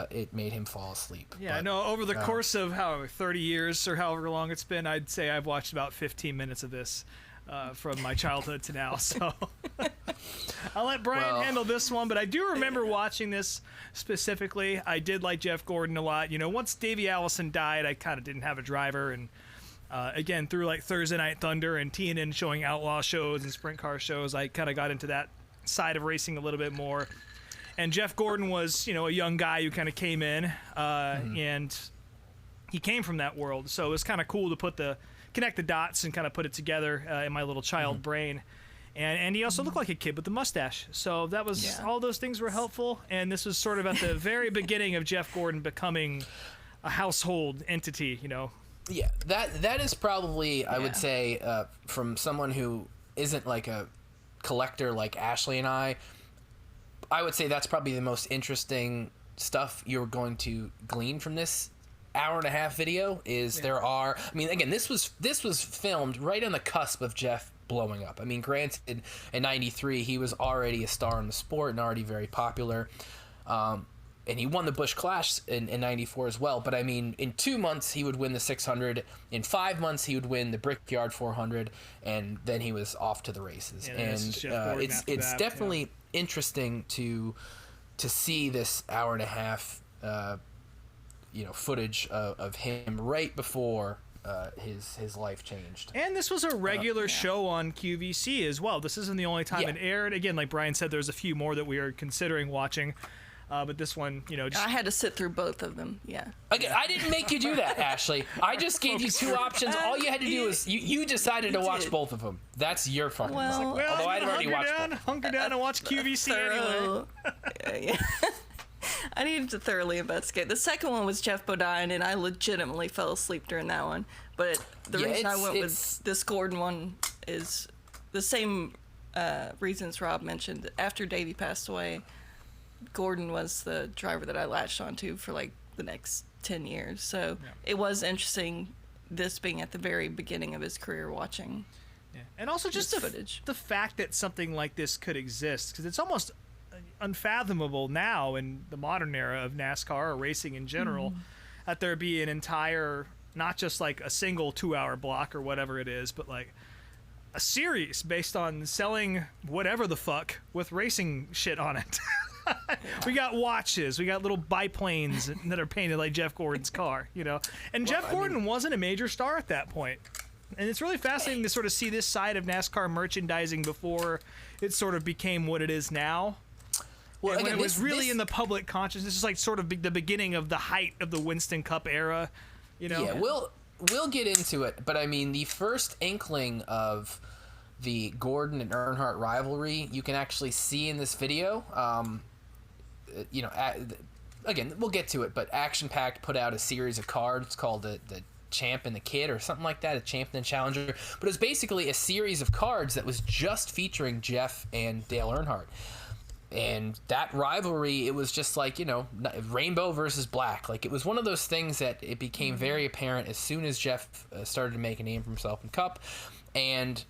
it made him fall asleep. Yeah, I know over the course of 30 years or however long it's been, I'd say I've watched about 15 minutes of this from my childhood to now. So I'll let Brien handle this one, but I do remember watching this specifically. I did like Jeff Gordon a lot. Once Davey Allison died, I kind of didn't have a driver, and again, through like Thursday Night Thunder and TNN showing outlaw shows and sprint car shows, I kind of got into that side of racing a little bit more. And Jeff Gordon was, a young guy who kind of came in, and he came from that world, so it was kind of cool to connect the dots and kind of put it together in my little child brain. And he also looked like a kid with a mustache, so that was all those things were helpful. And this was sort of at the very beginning of Jeff Gordon becoming a household entity. Yeah, that is probably, I would say, from someone who isn't like a collector like Ashley and I would say that's probably the most interesting stuff you're going to glean from this hour-and-a-half video. There are, again, this was filmed right on the cusp of Jeff blowing up. Granted, in 93 he was already a star in the sport and already very popular, and he won the Busch Clash in 94 as well. But in 2 months he would win the 600, in 5 months he would win the Brickyard 400, and then he was off to the races. And it's definitely interesting to see this hour-and-a-half footage of him right before his life changed. And this was a regular show on QVC as well. This isn't the only time it aired. Again, like Brien said, there's a few more that we are considering watching. But this one, just... I had to sit through both of them, Okay, I didn't make you do that, Ashley. I just gave you 2 options. All you had to do was you decided to watch both of them. That's your fucking well, although I'd already watched hunker down and watch QVC anyway. I needed to thoroughly investigate. The second one was Jeff Bodine, and I legitimately fell asleep during that one. But the reason I went with this Gordon one is the same reasons Rob mentioned. After Davey passed away, Gordon was the driver that I latched onto for like the next 10 years. So it was interesting, this being at the very beginning of his career, watching. Yeah. And also just footage. The fact that something like this could exist, because it's almost unfathomable now in the modern era of NASCAR or racing in general, that there be an entire, not just like a single 2-hour block or whatever it is, but like a series based on selling whatever the fuck with racing shit on it. We got watches, we got little biplanes that are painted like Jeff Gordon's car, and Jeff Gordon wasn't a major star at that point. And it's really fascinating to sort of see this side of NASCAR merchandising before it sort of became what it is now. Well, and when it was really in the public consciousness, this is like sort of the beginning of the height of the Winston Cup era, Yeah, we'll get into it, but I mean, the first inkling of the Gordon and Earnhardt rivalry you can actually see in this video. Again, we'll get to it, but Action Pack put out a series of cards called the Champ and the Kid or something like that, a Champ and the Challenger. But it was basically a series of cards that was just featuring Jeff and Dale Earnhardt. And that rivalry, it was just like, rainbow versus black. Like, it was one of those things that it became very apparent as soon as Jeff started to make a name for himself in Cup. And,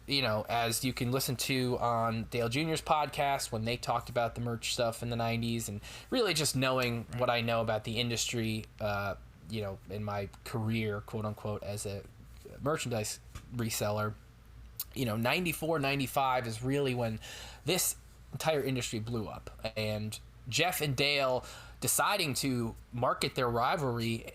as you can listen to on Dale Jr.'s podcast when they talked about the merch stuff in the 90s, and really just knowing what I know about the industry, in my career, quote unquote, as a merchandise reseller, 94, 95 is really when this entire industry blew up. And Jeff and Dale deciding to market their rivalry,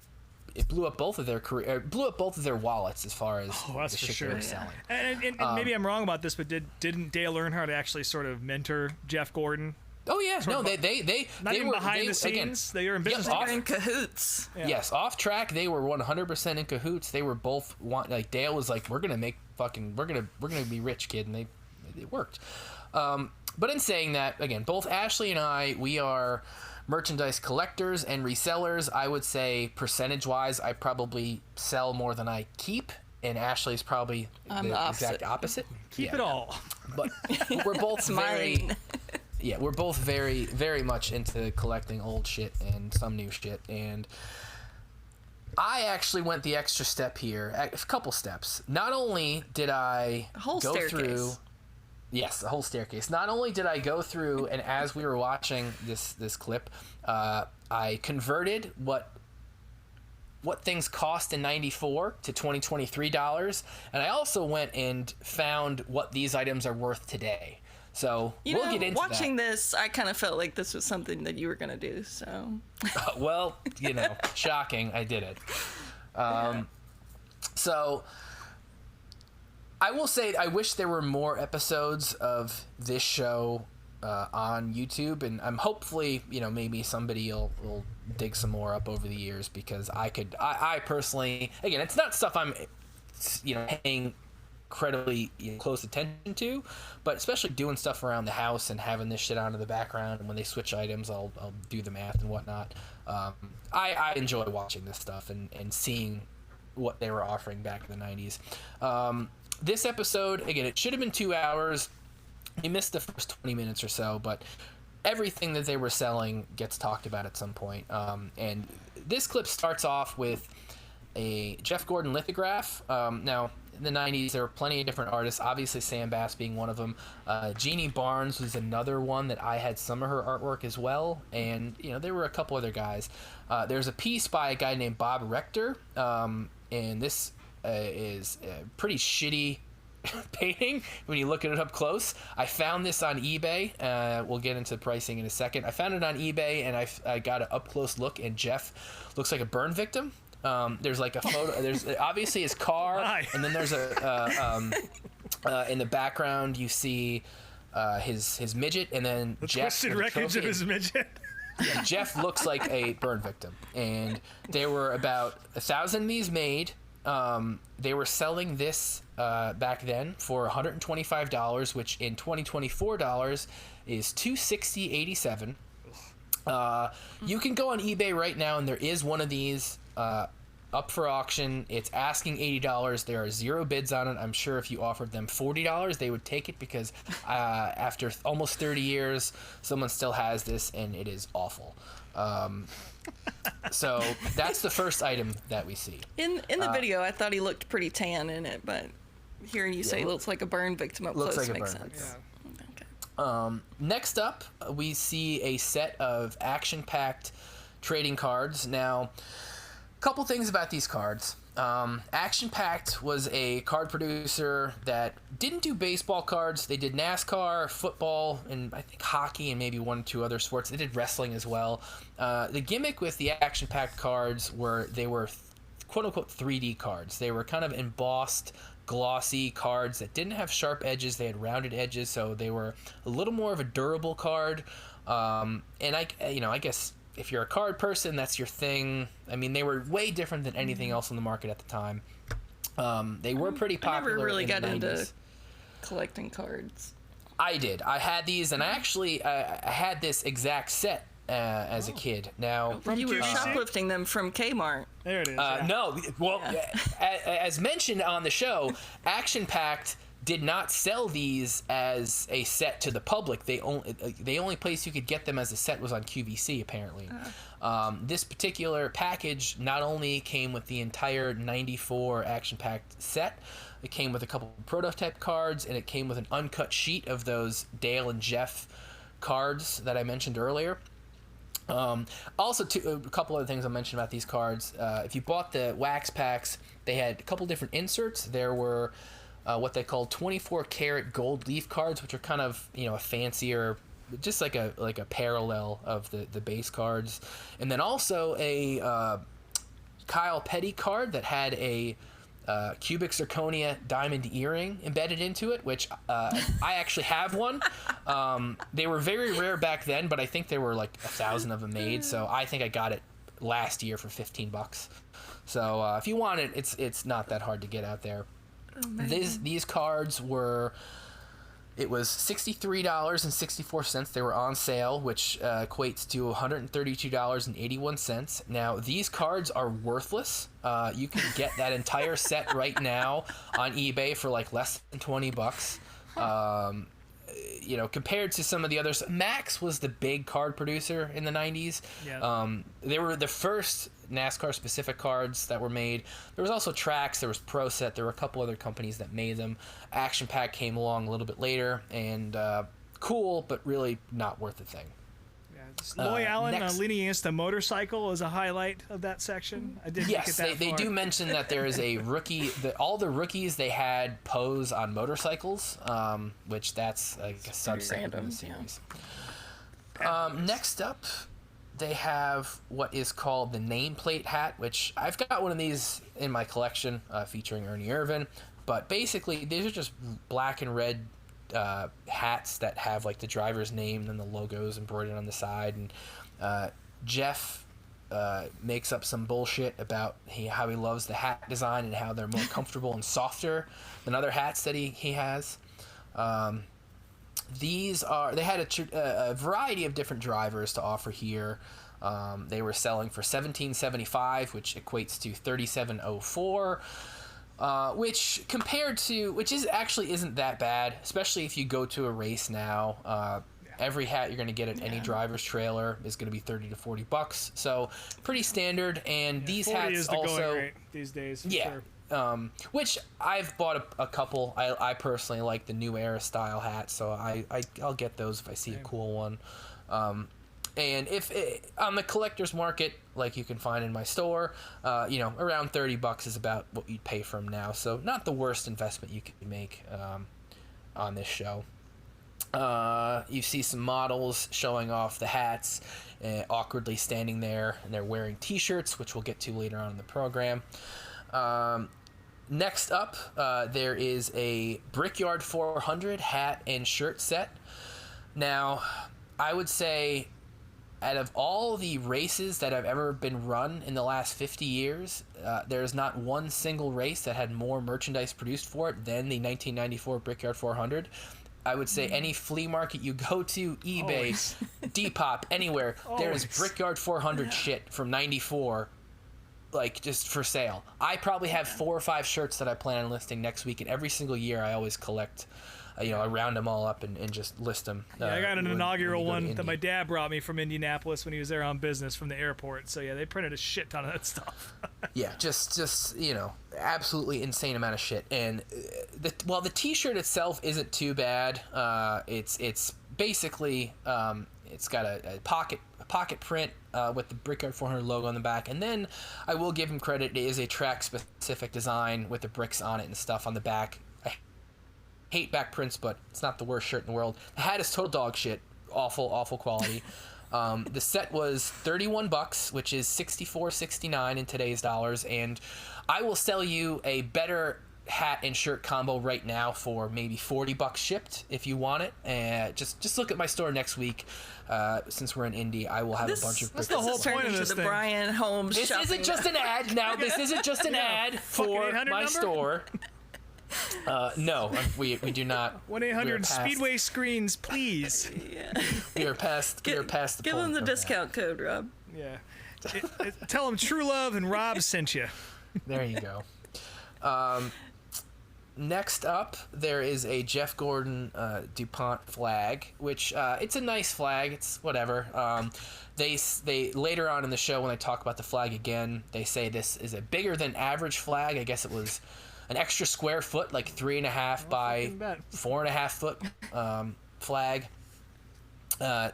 it blew up both of their career, blew up both of their wallets as far as that's the for shit sure. they were selling. And maybe I'm wrong about this, but didn't Dale Earnhardt actually sort of mentor Jeff Gordon? Oh yeah, they were behind the scenes. They were in business. They were in cahoots. Yeah. Yes, off track they were 100% in cahoots. They were both Dale was like, we're gonna be rich, kid, and it worked. But in saying that, again, both Ashley and I, we are merchandise collectors and resellers. I would say percentage-wise, I probably sell more than I keep, and Ashley's probably the exact opposite. Keep it all. But we're both we're both very, very much into collecting old shit and some new shit. And I actually went the extra step here, a couple steps. Not only did I go through... Yes, the whole staircase. Not only did I go through, and as we were watching this clip, I converted what things cost in '94 to $2023, and I also went and found what these items are worth today. So we'll get into watching this, I kind of felt like this was something that you were going to do. So, well, shocking, I did it. So. I will say I wish there were more episodes of this show on YouTube, and I'm hopefully, maybe somebody will dig some more up over the years, because I personally, again, it's not stuff I'm, paying incredibly close attention to, but especially doing stuff around the house and having this shit on in the background, and when they switch items, I'll do the math and whatnot. I enjoy watching this stuff and seeing what they were offering back in the 90s. This episode, again, it should have been 2 hours. We missed the first 20 minutes or so, but everything that they were selling gets talked about at some point. And this clip starts off with a Jeff Gordon lithograph. Now, in the 90s, there were plenty of different artists, obviously Sam Bass being one of them. Jeannie Barnes was another one that I had some of her artwork as well. And, there were a couple other guys. There's a piece by a guy named Bob Rector, and this... is a pretty shitty painting when you look at it up close. I found this on eBay. We'll get into pricing in a second. I found it on eBay, and I got an up-close look, and Jeff looks like a burn victim. There's like a photo. There's obviously his car, Why? and then there's in the background you see his midget, and then The Jeff twisted with a wreckage of trophy. his midget. Yeah, Jeff looks like a burn victim, and there were about 1,000 of these made. They were selling this back then for $125, which in 2024 dollars is $260.87. You can go on eBay right now, and there is one of these up for auction. It's asking $80. There are 0 bids on it. I'm sure if you offered them $40, they would take it, because after almost 30 years, someone still has this, and it is awful. So that's the first item that we see. In the video, I thought he looked pretty tan in it, but hearing you say he looks like a burn victim up Looks close like a makes burn sense. victim. Next up, we see a set of action-packed trading cards. Now, a couple things about these cards. Action Packed was a card producer that didn't do baseball cards. They did NASCAR, football, and I think hockey, and maybe 1 or 2 other sports. They did wrestling as well. The gimmick with the Action Packed cards were they were quote-unquote 3D cards. They were kind of embossed, glossy cards that didn't have sharp edges. They had rounded edges, so they were a little more of a durable card. And I guess if you're a card person, that's your thing. I mean, they were way different than anything else on the market at the time. They were pretty popular. I never really in got the into 90s. collecting cards. I did. I had these, and I actually I had this exact set as a kid. Now, You were QVC? shoplifting them from Kmart. There it is. Yeah. no, well, as mentioned on the show, Action Packed did not sell these as a set to the public. The only place you could get them as a set was on QVC, apparently. This particular package not only came with the entire 94 Action Packed set, it came with a couple prototype cards, and it came with an uncut sheet of those Dale and Jeff cards that I mentioned earlier. Also, a couple other things I'll mention about these cards. If you bought the wax packs, they had a couple different inserts. There were what they called 24 karat gold leaf cards, which are kind of, a fancier, just like a parallel of the base cards. And then also a Kyle Petty card that had a cubic zirconia diamond earring embedded into it, which I actually have one. They were very rare back then, but I think there were like 1,000 of them made, so I think I got it last year for $15. So if you want it, it's not that hard to get out there. These cards were, it was $63.64. They were on sale, which equates to $132.81. Now, these cards are worthless. You can get that entire set right now on eBay for like less than $20. Compared to some of the others, Max was the big card producer in the 90s. Yeah. They were the first NASCAR specific cards that were made. There was also Trax, there was Pro Set, there were a couple other companies that made them. Action Pack came along a little bit later, and cool, but really not worth a thing. Loy Allen next- leaning against a motorcycle is a highlight of that section. I didn't Yes, make it that they far. do mention that there is a rookie. All the rookies they had pose on motorcycles, which that's like a subset random, of the series. Next up, they have what is called the nameplate hat, which I've got one of these in my collection featuring Ernie Irvan. But basically, these are just black and red hats that have like the driver's name and the logos embroidered on the side. And Jeff makes up some bullshit about how he loves the hat design and how they're more comfortable and softer than other hats that he has. They had a variety of different drivers to offer here. They were selling for $17.75, which equates to $37.04. Which isn't that bad, especially if you go to a race now. Every hat you're going to get at any driver's trailer is going to be $30 to $40. So pretty standard. And these 40 hats is the also going rate these days. For sure. Which I've bought a couple. I personally like the New Era style hats, so I'll get those if I see a cool one. And if on the collector's market, like you can find in my store, around $30 is about what you'd pay for them now. So not the worst investment you could make on this show. You see some models showing off the hats, awkwardly standing there, and they're wearing T-shirts, which we'll get to later on in the program. Next up, there is a Brickyard 400 hat and shirt set. Now, I would say, out of all the races that have ever been run in the last 50 years, there is not one single race that had more merchandise produced for it than the 1994 Brickyard 400. I would say any flea market you go to, eBay, Depop, anywhere, there is Brickyard 400 shit from 94, like, just for sale. I probably have 4 or 5 shirts that I plan on listing next week, and every single year I always collect, I round them all up and just list them. Yeah, I got an inaugural one that my dad brought me from Indianapolis when he was there on business from the airport. So yeah, they printed a shit ton of that stuff. Yeah, just absolutely insane amount of shit. And the T-shirt itself isn't too bad. It's basically it's got a pocket print with the Brickyard 400 logo on the back, and then I will give him credit. It is a track specific design with the bricks on it and stuff on the back. Hate back prints, but it's not the worst shirt in the world. The hat is total dog shit. Awful quality. The set was $31, which is $64.69 in today's dollars, and I will sell you a better hat and shirt combo right now for maybe $40 shipped if you want it. And just look at my store next week. Since we're in Indy, I will have a bunch of. That's the whole point of this the thing. Brien Homes. This isn't just an ad. Now this isn't just an ad for my number? store. No, we do not. 1-800 Speedway Screens, please. Yeah. We are past the Give point them the of discount code, Rob. Yeah. Tell them Truelove and Rob sent you. There you go. Next up, there is a Jeff Gordon DuPont flag, which it's a nice flag. It's whatever. They later on in the show when they talk about the flag again, they say this is a bigger than average flag. I guess it was an extra square foot, like 3.5 by 4.5 foot flag.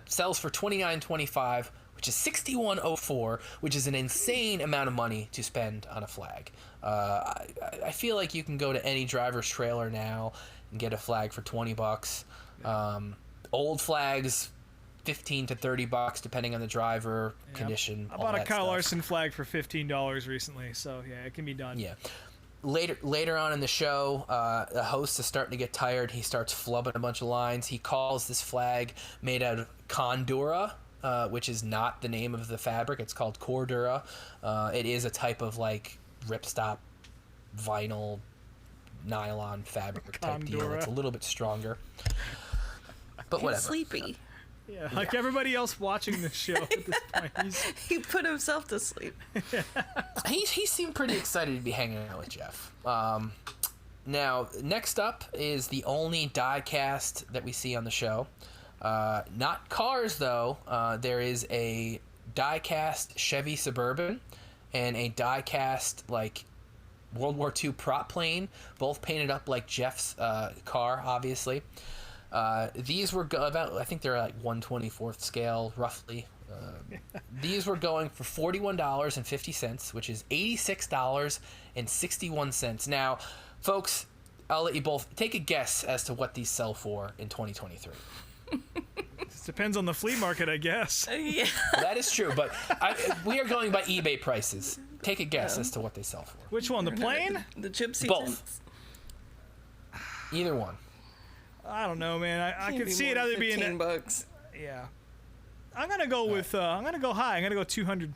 Sells for $29.25, which is $61.04, which is an insane amount of money to spend on a flag. I feel like you can go to any driver's trailer now and get a flag for $20. Old flags, $15 to $30, depending on the driver, condition. I bought a Kyle Larson flag for $15 recently, so yeah, it can be done. Yeah. Later on in the show, the host is starting to get tired. He starts flubbing a bunch of lines. He calls this flag made out of Condura, which is not the name of the fabric. It's called Cordura. It is a type of like ripstop vinyl nylon fabric type deal. It's a little bit stronger, but whatever. Sleepy. Yeah, like everybody else watching the show at this point. He put himself to sleep. He seemed pretty excited to be hanging out with Jeff. Now, next up is the only die cast that we see on the show. Not cars, though. There is a die cast Chevy Suburban and a die cast like World War II prop plane, both painted up like Jeff's car, obviously. These were about, I think they're like 1/24th scale, roughly. These were going for $41.50, which is $86.61. Now, folks, I'll let you both take a guess as to what these sell for in 2023. It depends on the flea market, I guess. Yeah. That is true, but we are going by eBay prices. Take a guess as to what they sell for. Which one, the plane? The gypsy Both. tents. Either one. I don't know, man. I Can't could be see it more either than being $15. yeah. I'm gonna go with. I'm gonna go high. I'm gonna go 200.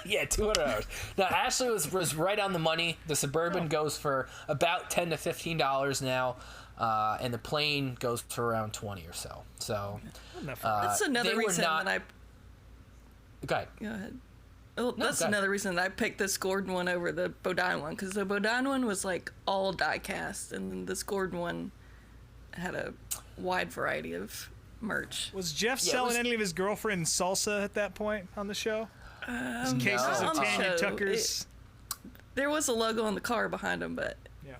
Yeah, $200. Now, Ashley was right on the money. The Suburban goes for about $10 to $15 now, and the plane goes for around $20 or so. So that's another reason that I. Go ahead. Go ahead. Well, that's another reason that I picked this Gordon one over the Bodine one, because the Bodine one was like all die cast, and then this Gordon one had a wide variety of merch. Was Jeff selling any of his girlfriend's salsa at that point on the show? Cases of Tanya Tucker's. There was a logo on the car behind him, but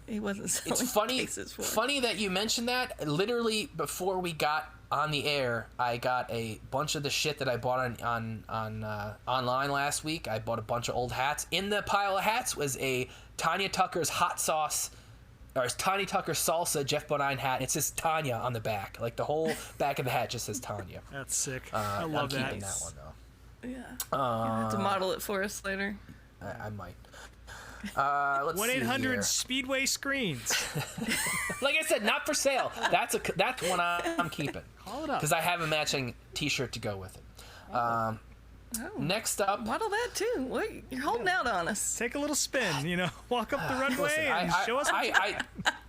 he wasn't selling cases for funny that you mentioned that. Literally before we got on the air, I got a bunch of the shit that I bought on online last week. I bought a bunch of old hats. In the pile of hats was a Tanya Tucker's hot sauce or it's Tanya Tucker Salsa Jeff Bodine hat. It says Tanya on the back. Like the whole back of the hat just says Tanya. That's sick. I love that. I'm keeping that one though. Yeah. You'll have to model it for us later. I might. Let's 1-800 Speedway Screens. Like I said, not for sale. That's one I'm keeping. Call it up. Because I have a matching T-shirt to go with it. Next up, Model that too. What, you're holding out on us. Take a little spin, walk up the runway and show us.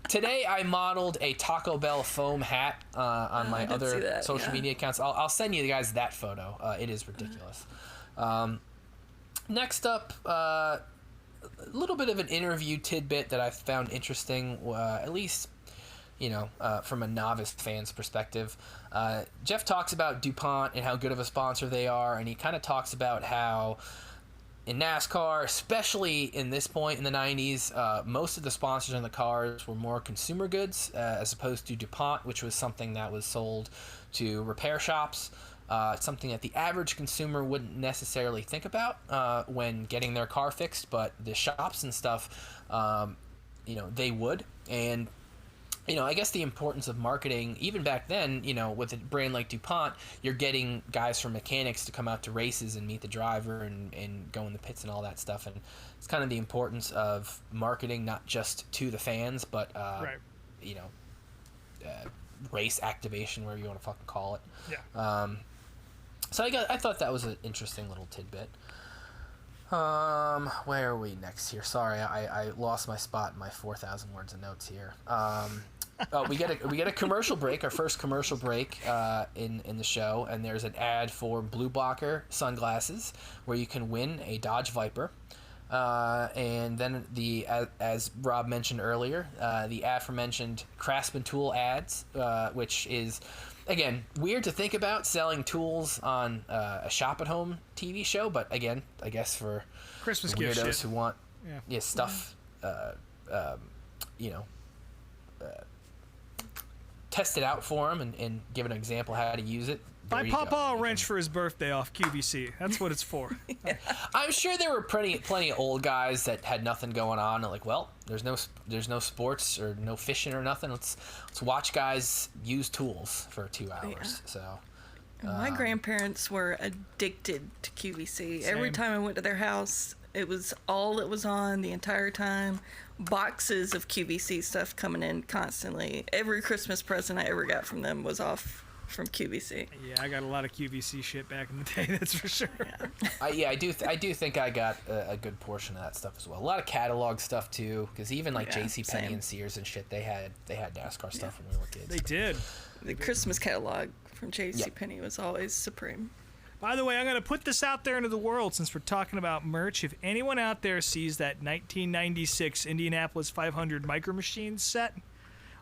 Today I modeled a Taco Bell foam hat on my other social media accounts. I'll send you guys that photo. It is ridiculous. Next up, a little bit of an interview tidbit that I found interesting, at least, from a novice fan's perspective. Jeff talks about DuPont and how good of a sponsor they are, and he kind of talks about how in NASCAR, especially in this point in the 90s, most of the sponsors on the cars were more consumer goods as opposed to DuPont, which was something that was sold to repair shops. Something that the average consumer wouldn't necessarily think about when getting their car fixed, but the shops and stuff, they would. And I guess the importance of marketing, even back then, with a brand like DuPont, you're getting guys from mechanics to come out to races and meet the driver and go in the pits and all that stuff. And it's kind of the importance of marketing, not just to the fans, but, race activation, whatever you want to fucking call it. Yeah. So I thought that was an interesting little tidbit. Where are we next here? Sorry, I lost my spot in my 4,000 words of notes here. We get a commercial break, our first commercial break in the show, and there's an ad for Blue Blocker sunglasses where you can win a Dodge Viper. And then as Rob mentioned earlier, the aforementioned Craftsman Tool ads, which is, again, weird to think about selling tools on a shop at home TV show, but again, I guess for Christmas weirdos gift shit. who want stuff, test it out for them and give an example how to use it. Buy Papa a wrench for his birthday off QVC. That's what it's for. I'm sure there were plenty of old guys that had nothing going on. And like, well, there's no sports or no fishing or nothing. Let's watch guys use tools for 2 hours. Yeah. So my grandparents were addicted to QVC. Same. Every time I went to their house, it was all that was on the entire time. Boxes of QVC stuff coming in constantly. Every Christmas present I ever got from them was off from QVC. Yeah, I got a lot of QVC shit back in the day, that's for sure. Yeah. I do think I got a good portion of that stuff as well. A lot of catalog stuff too, because even like JCPenney and Sears and shit, they had NASCAR stuff when we were kids. They did. The Christmas catalog from JCPenney was always supreme. By the way, I'm going to put this out there into the world since we're talking about merch. If anyone out there sees that 1996 Indianapolis 500 Micro Machines set,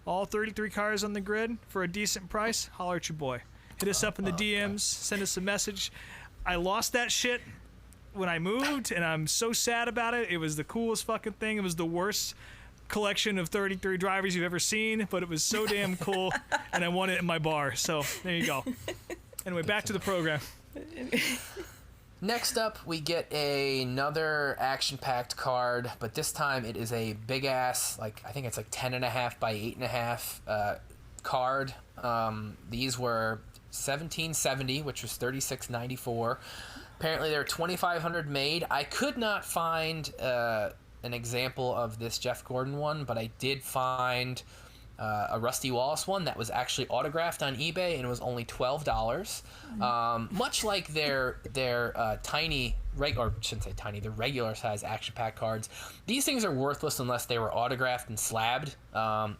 all 33 cars on the grid for a decent price, holler at your boy. Hit us up in the DMs, send us a message. I lost that shit when I moved, and I'm so sad about it. It was the coolest fucking thing. It was the worst collection of 33 drivers you've ever seen, but it was so damn cool, and I won it in my bar. So there you go. Anyway, back to the program. Next up, we get another action-packed card, but this time it is a big-ass, I think it's 10.5 by 8.5 card. These were 1770, which was $36.94. Apparently, there are 2,500 made. I could not find an example of this Jeff Gordon one, but I did find a Rusty Wallace one that was actually autographed on eBay, and it was only $12. Much like their tiny, or shouldn't say tiny, the regular size action pack cards, these things are worthless unless they were autographed and slabbed.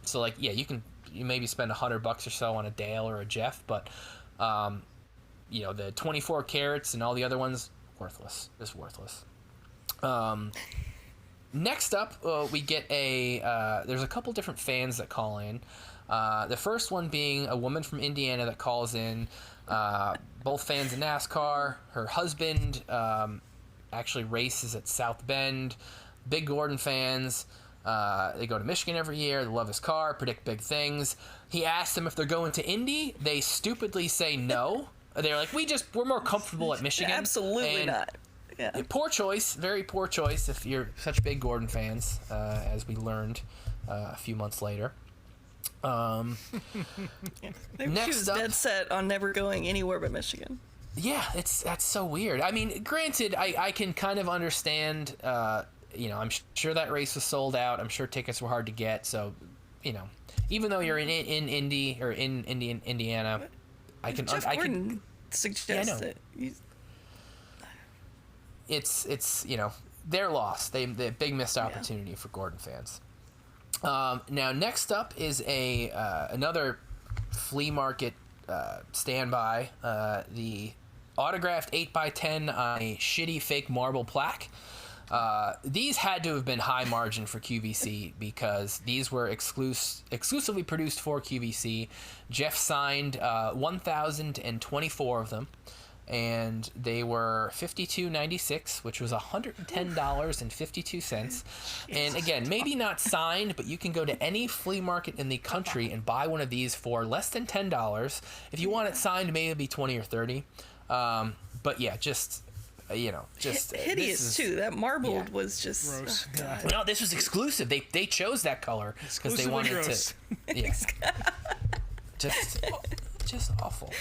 So you maybe spend $100 or so on a Dale or a Jeff, but the 24 carats and all the other ones, worthless, just worthless. Next up, we get there's a couple different fans that call in. The first one being a woman from Indiana that calls in. Both fans of NASCAR. Her husband actually races at South Bend. Big Gordon fans. They go to Michigan every year. They love his car, predict big things. He asks them if they're going to Indy. They stupidly say no. They're like, we're more comfortable at Michigan. Absolutely not. Yeah. Poor choice, very poor choice if you're such big Gordon fans, as we learned a few months later. Maybe she was dead set on never going anywhere but Michigan. Yeah, that's so weird. I mean, granted, I can kind of understand. I'm sure that race was sold out. I'm sure tickets were hard to get. So, even though you're in Indy or in Indiana, Jeff Gordon suggests it. It's their loss. They big missed opportunity for Gordon fans. Now, next up is another flea market standby. The autographed 8x10 on a shitty fake marble plaque. These had to have been high margin for QVC because these were exclusively produced for QVC. Jeff signed 1,024 of them, and they were $52.96, which was $110.52. And again, maybe not signed, but you can go to any flea market in the country and buy one of these for less than $10. If you want it signed, maybe it'd be $20 or $30. But yeah, just hideous too. That marbled was just gross. Oh, God. No, this was exclusive. They chose that color because they wanted gross. to. Yeah, just awful.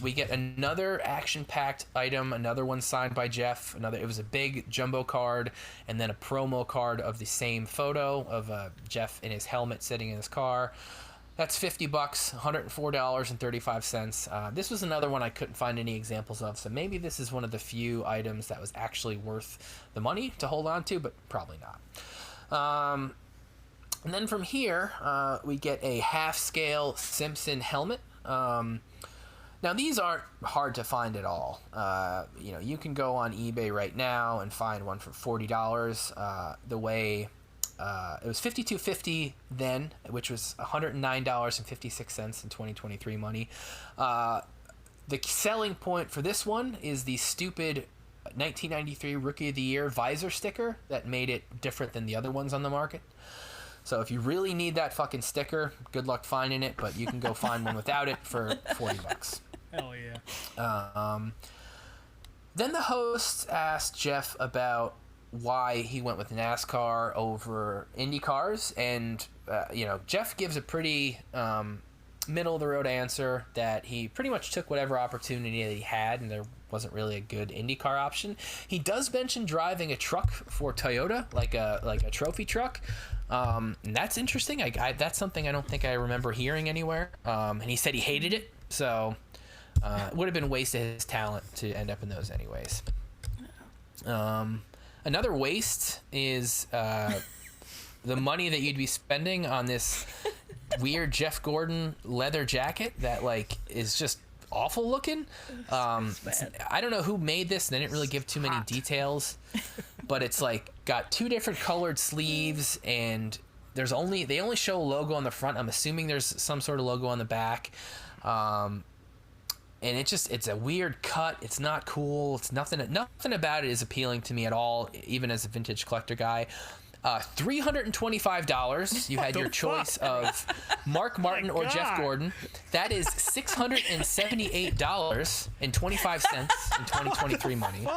We get another action-packed item, another one signed by Jeff. It was a big jumbo card, and then a promo card of the same photo of Jeff in his helmet sitting in his car. That's $50, $104.35. This was another one I couldn't find any examples of, so maybe this is one of the few items that was actually worth the money to hold on to, but probably not. And then from here, we get a half-scale Simpson helmet. Now, these aren't hard to find at all. You can go on eBay right now and find one for $40. It was $52.50 then, which was $109.56 in 2023 money. The selling point for this one is the stupid 1993 Rookie of the Year visor sticker that made it different than the other ones on the market. So if you really need that fucking sticker, good luck finding it, but you can go find one without it for $40. Hell yeah. Then the host asked Jeff about why he went with NASCAR over Indy cars, and Jeff gives a pretty middle of the road answer that he pretty much took whatever opportunity that he had, and there wasn't really a good IndyCar option. He does mention driving a truck for Toyota, like a trophy truck, and that's interesting. That's something I don't think I remember hearing anywhere. And he said he hated it, so it would have been a waste of his talent to end up in those anyways. Another waste is the money that you'd be spending on this weird Jeff Gordon leather jacket that is just awful looking. I don't know who made this. They didn't really give too many details, but it's got two different colored sleeves, and they only show a logo on the front. I'm assuming there's some sort of logo on the back. And it's a weird cut. It's not cool. It's nothing about it is appealing to me at all, even as a vintage collector guy. $325. You had your choice of Mark Martin or Jeff Gordon. That is $678.25 in 2023 money.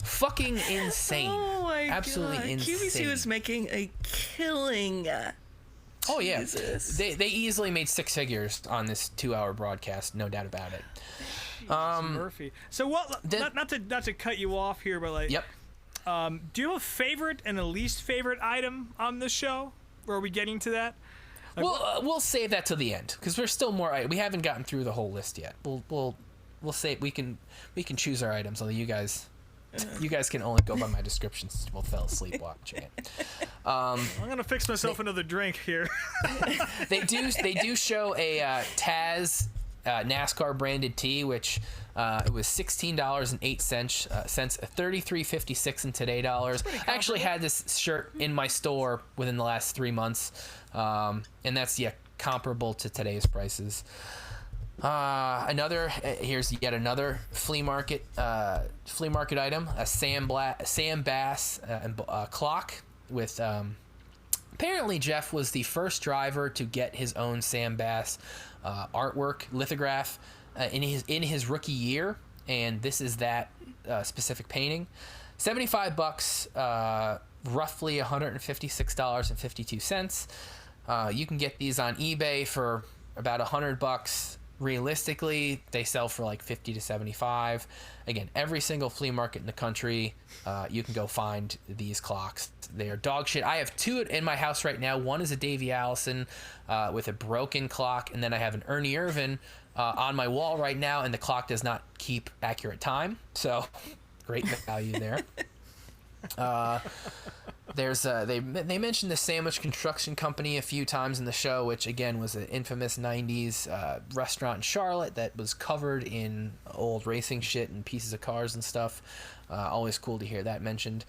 Fucking insane. Oh my Absolutely God. insane. QVC was making a killing. Oh yeah, Jesus. They easily made six figures on this 2-hour broadcast, no doubt about it. Murphy. So what? Not to cut you off here, but Yep. Do you have a favorite and a least favorite item on the show? Or are we getting to that? We'll save that till the end because there's still more. We haven't gotten through the whole list yet. We'll say we can choose our items. Although you guys can only go by my descriptions since you both fell asleep watching it. I'm gonna fix myself another drink here. They do show a Taz NASCAR branded tee, which it was $16.08, $33.56 in today dollars. I actually had this shirt in my store within the last 3 months, and that's comparable to today's prices. Here's yet another flea market item, a Sam Bass clock with apparently Jeff was the first driver to get his own Sam Bass artwork lithograph in his rookie year, and this is that specific painting. $75 roughly $156.52. You can get these on eBay for about $100. Realistically, they sell for like 50 to 75. Again, every single flea market in the country, you can go find these clocks. They are dog shit. I have two in my house right now. One is a Davy Allison with a broken clock, and then I have an Ernie Irvan on my wall right now, and the clock does not keep accurate time. So, great value there. There's they mentioned the Sandwich Construction Company a few times in the show, which again was an infamous 90s restaurant in Charlotte that was covered in old racing shit and pieces of cars and stuff. Always cool to hear that mentioned.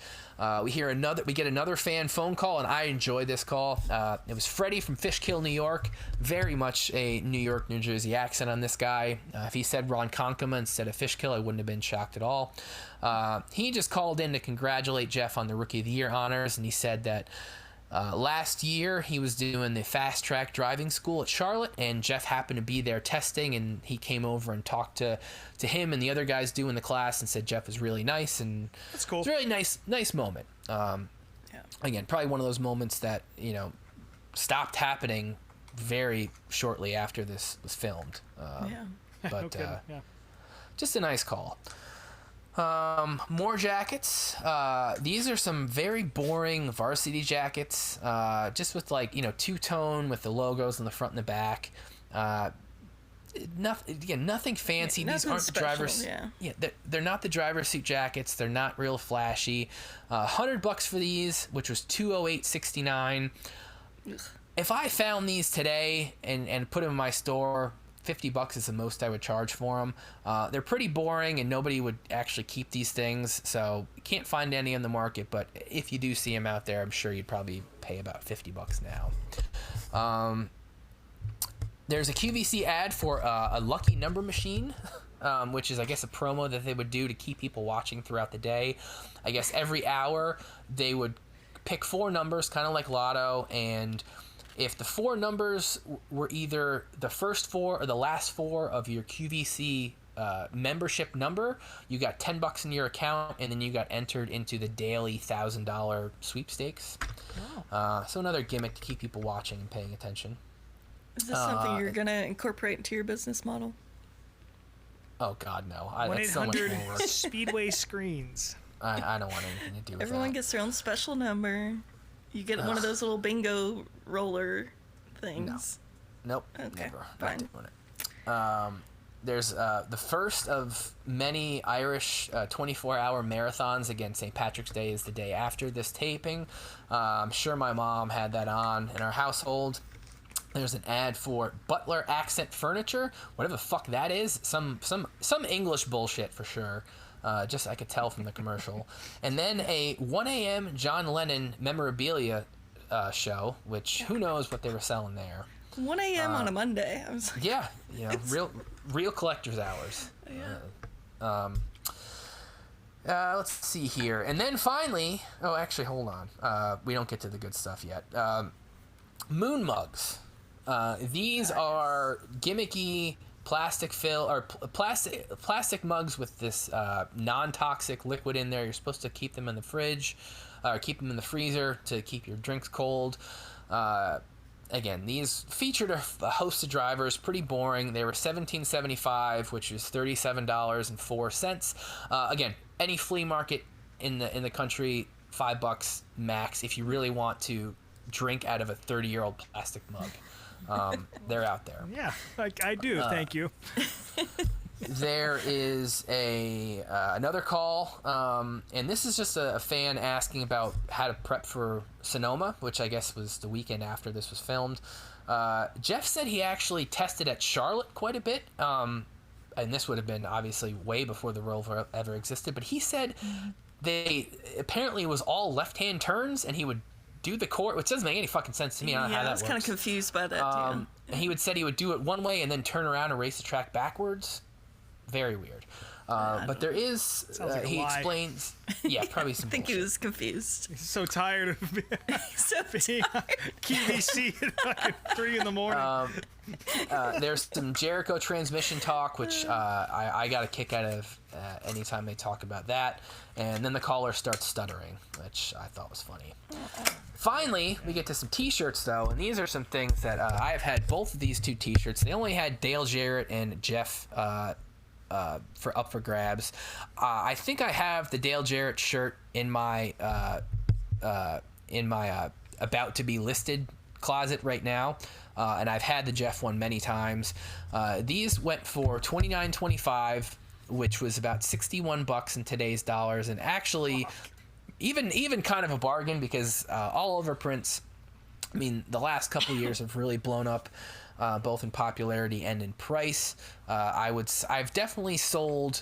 We get another fan phone call, and I enjoyed this call. It was Freddie from Fishkill, New York. Very much a New York, New Jersey accent on this guy. If he said Ronkonkoma instead of Fishkill, I wouldn't have been shocked at all. He just called in to congratulate Jeff on the Rookie of the Year honors, and he said that last year he was doing the fast track driving school at Charlotte, and Jeff happened to be there testing, and he came over and talked to him and the other guys doing the class and said Jeff was really nice, and that's cool. It's a really nice moment. Again, probably one of those moments that stopped happening very shortly after this was filmed. But just a nice call. More jackets. These are some very boring varsity jackets, just with two-tone with the logos on the front and the back. Nothing fancy. Nothing these aren't special, drivers. They're not the driver's suit jackets. They're not real flashy. $100 for these, which was $208.69. If I found these today and put them in my store, $50 is the most I would charge for them. They're pretty boring, and nobody would actually keep these things, so you can't find any on the market, but if you do see them out there, I'm sure you'd probably pay about $50 now. There's a QVC ad for a lucky number machine, which is, I guess, a promo that they would do to keep people watching throughout the day. I guess every hour they would pick 4 numbers, kind of like Lotto, and if the 4 numbers were either the first 4 or the last 4 of your QVC membership number, you got $10 in your account, and then you got entered into the daily $1,000 sweepstakes. Oh. So another gimmick to keep people watching and paying attention. Is this something you're going to incorporate into your business model? Oh, God, no. 1-800 Speedway Screens. I don't want anything to do with Everyone that. gets their own special number. You get one of those little bingo roller things. No. Nope. Okay, Never. fine. Not doing it. There's the first of many Irish 24-hour marathons. Again, St. Patrick's Day is the day after this taping. I'm sure my mom had that on in our household. There's an ad for Butler Accent Furniture, whatever the fuck that is. Some English bullshit for sure. Just I could tell from the commercial. And then a 1 a.m. John Lennon memorabilia show, which who knows what they were selling there. 1 a.m. on a Monday. I was like, yeah, real collector's hours. Let's see here. And then finally, actually, hold on. We don't get to the good stuff yet. Moon mugs. These are gimmicky plastic mugs with this non-toxic liquid in there. You're supposed to keep them in the fridge, or keep them in the freezer to keep your drinks cold. Again, these featured a host of drivers, pretty boring. They were $17.75, which is $37.04. Again, any flea market in the country, $5 max if you really want to drink out of a 30-year-old plastic mug. They're out there. Yeah, I do. Thank you. There is another call, and this is just a fan asking about how to prep for Sonoma, which I guess was the weekend after this was filmed. Jeff said he actually tested at Charlotte quite a bit, and this would have been obviously way before the Roval ever existed, but he said they apparently it was all left-hand turns, and he would do the court, which doesn't make any fucking sense to me. I don't know how that works. I was kind of confused by that, too. And he said he would do it one way and then turn around and race the track backwards. Very weird. But there is, like he explains, yeah, probably some I think bullshit. he was confused. He's so tired of being So QVC at fucking 3 in the morning. There's some Jericho transmission talk, which I got a kick out of anytime they talk about that. And then the caller starts stuttering, which I thought was funny. Finally, we get to some T-shirts, though, and these are some things that I have had both of these 2 T-shirts. They only had Dale Jarrett and Jeff for grabs. I think I have the Dale Jarrett shirt in my about to be listed closet right now, and I've had the Jeff one many times. These went for $29.25, which was about $61 in today's dollars, and actually even kind of a bargain because all over prints, I mean, the last couple years have really blown up, both in popularity and in price. I've definitely sold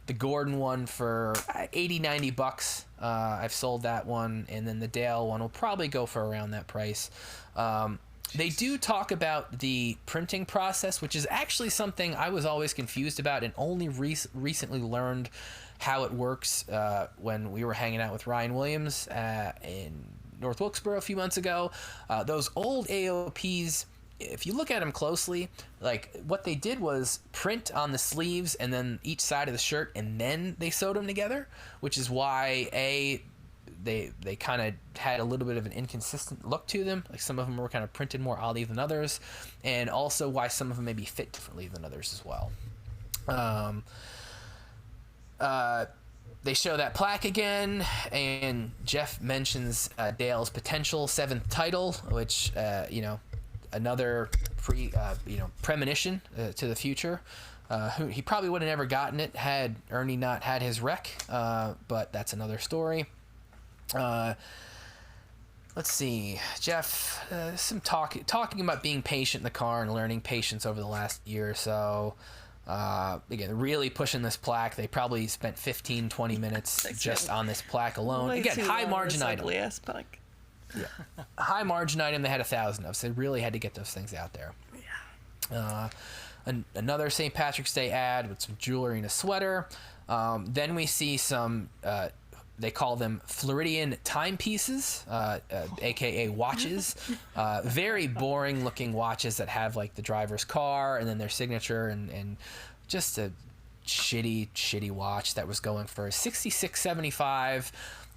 the Gordon one for $80-90. I've sold that one, and then the Dale one will probably go for around that price. They do talk about the printing process, which is actually something I was always confused about and only recently learned how it works when we were hanging out with Ryan Williams in North Wilkesboro a few months ago. Those old AOPs, if you look at them closely, like what they did was print on the sleeves and then each side of the shirt, and then they sewed them together, which is why they kind of had a little bit of an inconsistent look to them. Like some of them were kind of printed more oddly than others, and also why some of them maybe fit differently than others as well. They show that plaque again, and Jeff mentions Dale's potential 7th title, which another premonition to the future. He probably would have never gotten it had Ernie not had his wreck, but that's another story. Let's see, Jeff, some talking about being patient in the car and learning patience over the last year or so. Again, really pushing this plaque. They probably spent 15-20 minutes just on this plaque alone. Again, high margin item. Yeah. High margin item. They had 1,000 of, so they really had to get those things out there. Yeah. Another St. Patrick's Day ad with some jewelry and a sweater. Then we see some. They call them Floridian timepieces, aka watches. Very boring looking watches that have like the driver's car and then their signature, and just a shitty watch that was going for $66.75,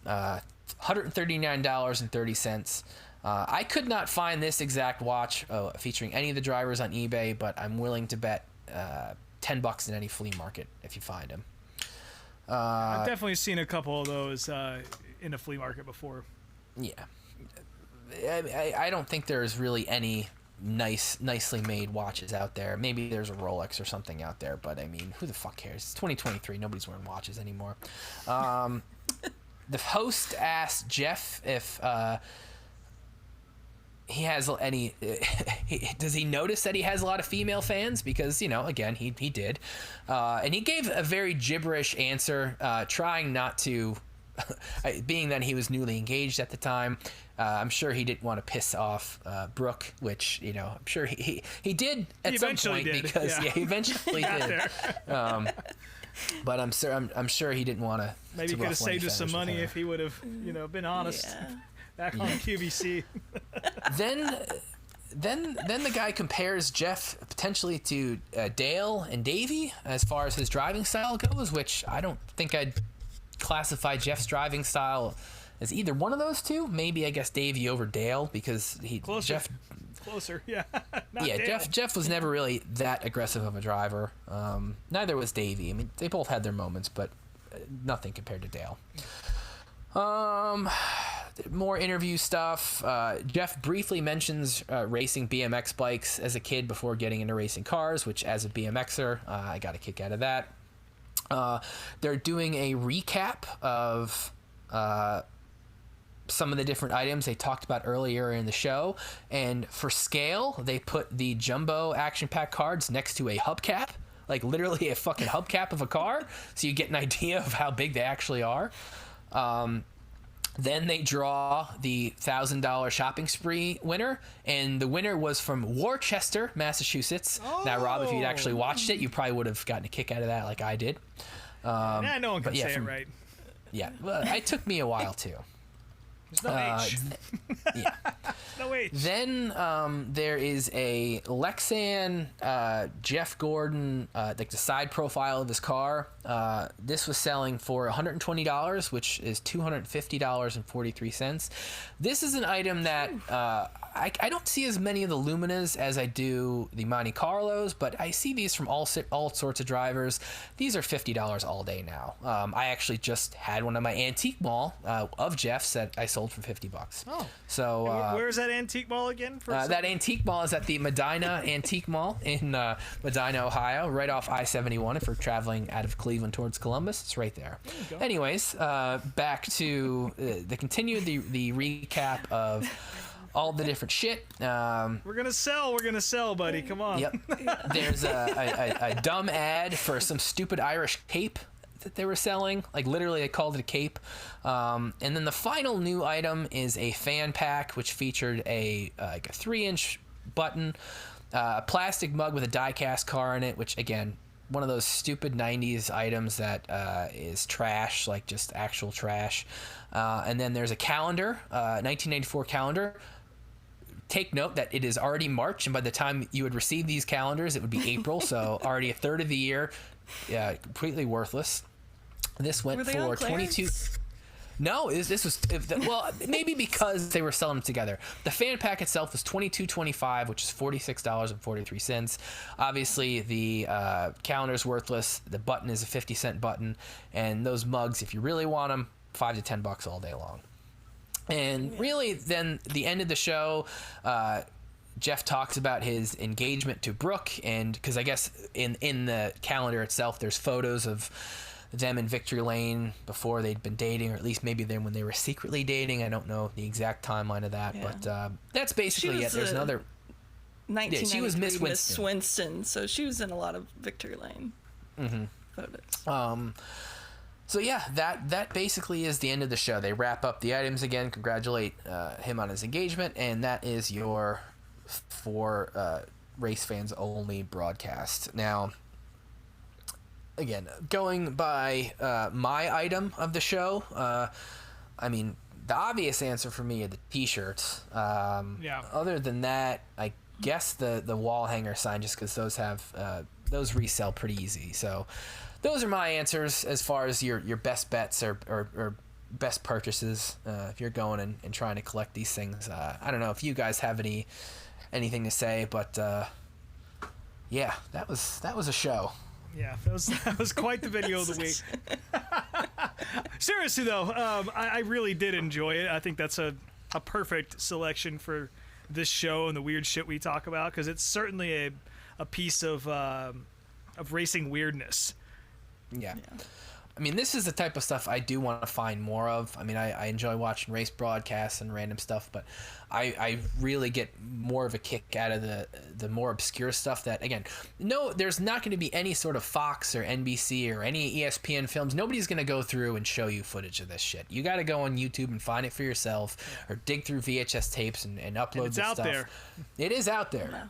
$139.30. I could not find this exact watch featuring any of the drivers on eBay, but I'm willing to bet $10 in any flea market if you find them. I've definitely seen a couple of those in a flea market before. Yeah. I don't think there's really any nicely made watches out there. Maybe there's a Rolex or something out there, but I mean, who the fuck cares? It's 2023. Nobody's wearing watches anymore. The host asked Jeff if he has any does he notice that he has a lot of female fans, because again he did, and he gave a very gibberish answer, trying not to being that he was newly engaged at the time. I'm sure he didn't want to piss off Brooke, which I'm sure he did at some point, because he eventually did. But I'm sure he didn't want to. Maybe he could have saved us some money if he would have been honest. Yeah. Back on QVC. Then the guy compares Jeff potentially to Dale and Davey as far as his driving style goes, which I don't think I'd classify Jeff's driving style as either one of those two. Maybe I guess Davey over Dale, because closer, yeah. Jeff was never really that aggressive of a driver. Neither was Davey. I mean, they both had their moments, but nothing compared to Dale. More interview stuff. Jeff briefly mentions racing BMX bikes as a kid before getting into racing cars, which as a BMXer, I got a kick out of that. They're doing a recap of some of the different items they talked about earlier in the show, and for scale, they put the jumbo action pack cards next to a hubcap, like literally a fucking hubcap of a car, so you get an idea of how big they actually are. Then they draw the $1,000 shopping spree winner, and the winner was from Worcester, Massachusetts. Now, Rob, if you'd actually watched it, you probably would have gotten a kick out of that like I did. No one can say it right. Yeah, well, it took me a while too. There's no H. Yeah. No H. Then there is a Lexan Jeff Gordon, like the side profile of his car. This was selling for $120, which is $250.43. This is an item that I don't see as many of the Luminas as I do the Monte Carlos, but I see these from all sorts of drivers. These are $50 all day now. I actually just had one at my antique mall of Jeff's that I sold for $50. Oh. So where's that antique mall again? That antique mall is at the Medina Antique Mall in Medina, Ohio, right off I-71. If we're traveling out of Cleveland towards Columbus, it's right there. Anyways, back to the recap of all the different shit. We're gonna sell, buddy. Come on. Yep. There's a dumb ad for some stupid Irish cape that they were selling. Like, literally, they called it a cape. And then the final new item is a fan pack, which featured a 3-inch button, a plastic mug with a die-cast car in it, which, again, one of those stupid 90s items that is trash, like just actual trash. And then there's a calendar, 1994 calendar. Take note that it is already March, and by the time you would receive these calendars, it would be April, so already a third of the year, completely worthless. This went for 22. No, this was well, maybe because they were selling them together. The fan pack itself was $22.25, which is $46.43. Obviously, the calendar's worthless. The button is a 50-cent button, and those mugs, if you really want them, $5 to $10 all day long. And really, then the end of the show, Jeff talks about his engagement to Brooke, and because I guess in the calendar itself, there's photos of them in Victory Lane before they'd been dating, or at least maybe then when they were secretly dating. I don't know the exact timeline of that, but that's basically it. There's another. 1993 she was Miss Winston, so she was in a lot of Victory Lane photos. So yeah, that basically is the end of the show. They wrap up the items again, congratulate him on his engagement, and that is your for race fans only broadcast. Now, again, going by my item of the show, I mean, the obvious answer for me are the T-shirts. Other than that, I guess the wall hanger sign, just because those resell pretty easy. So those are my answers as far as your best bets or best purchases if you're going and trying to collect these things. I don't know if you guys have anything to say, but yeah, that was a show. Yeah, that was quite the video of the week. Seriously though, I really did enjoy it. I think that's a perfect selection for this show and the weird shit we talk about, because it's certainly a piece of racing weirdness. Yeah. I mean, this is the type of stuff I do want to find more of. I mean, I enjoy watching race broadcasts and random stuff, but I really get more of a kick out of the more obscure stuff that, again, no, there's not going to be any sort of Fox or NBC or any ESPN films. Nobody's going to go through and show you footage of this shit. You got to go on YouTube and find it for yourself, or dig through VHS tapes and upload this stuff. It's out there. It is out there,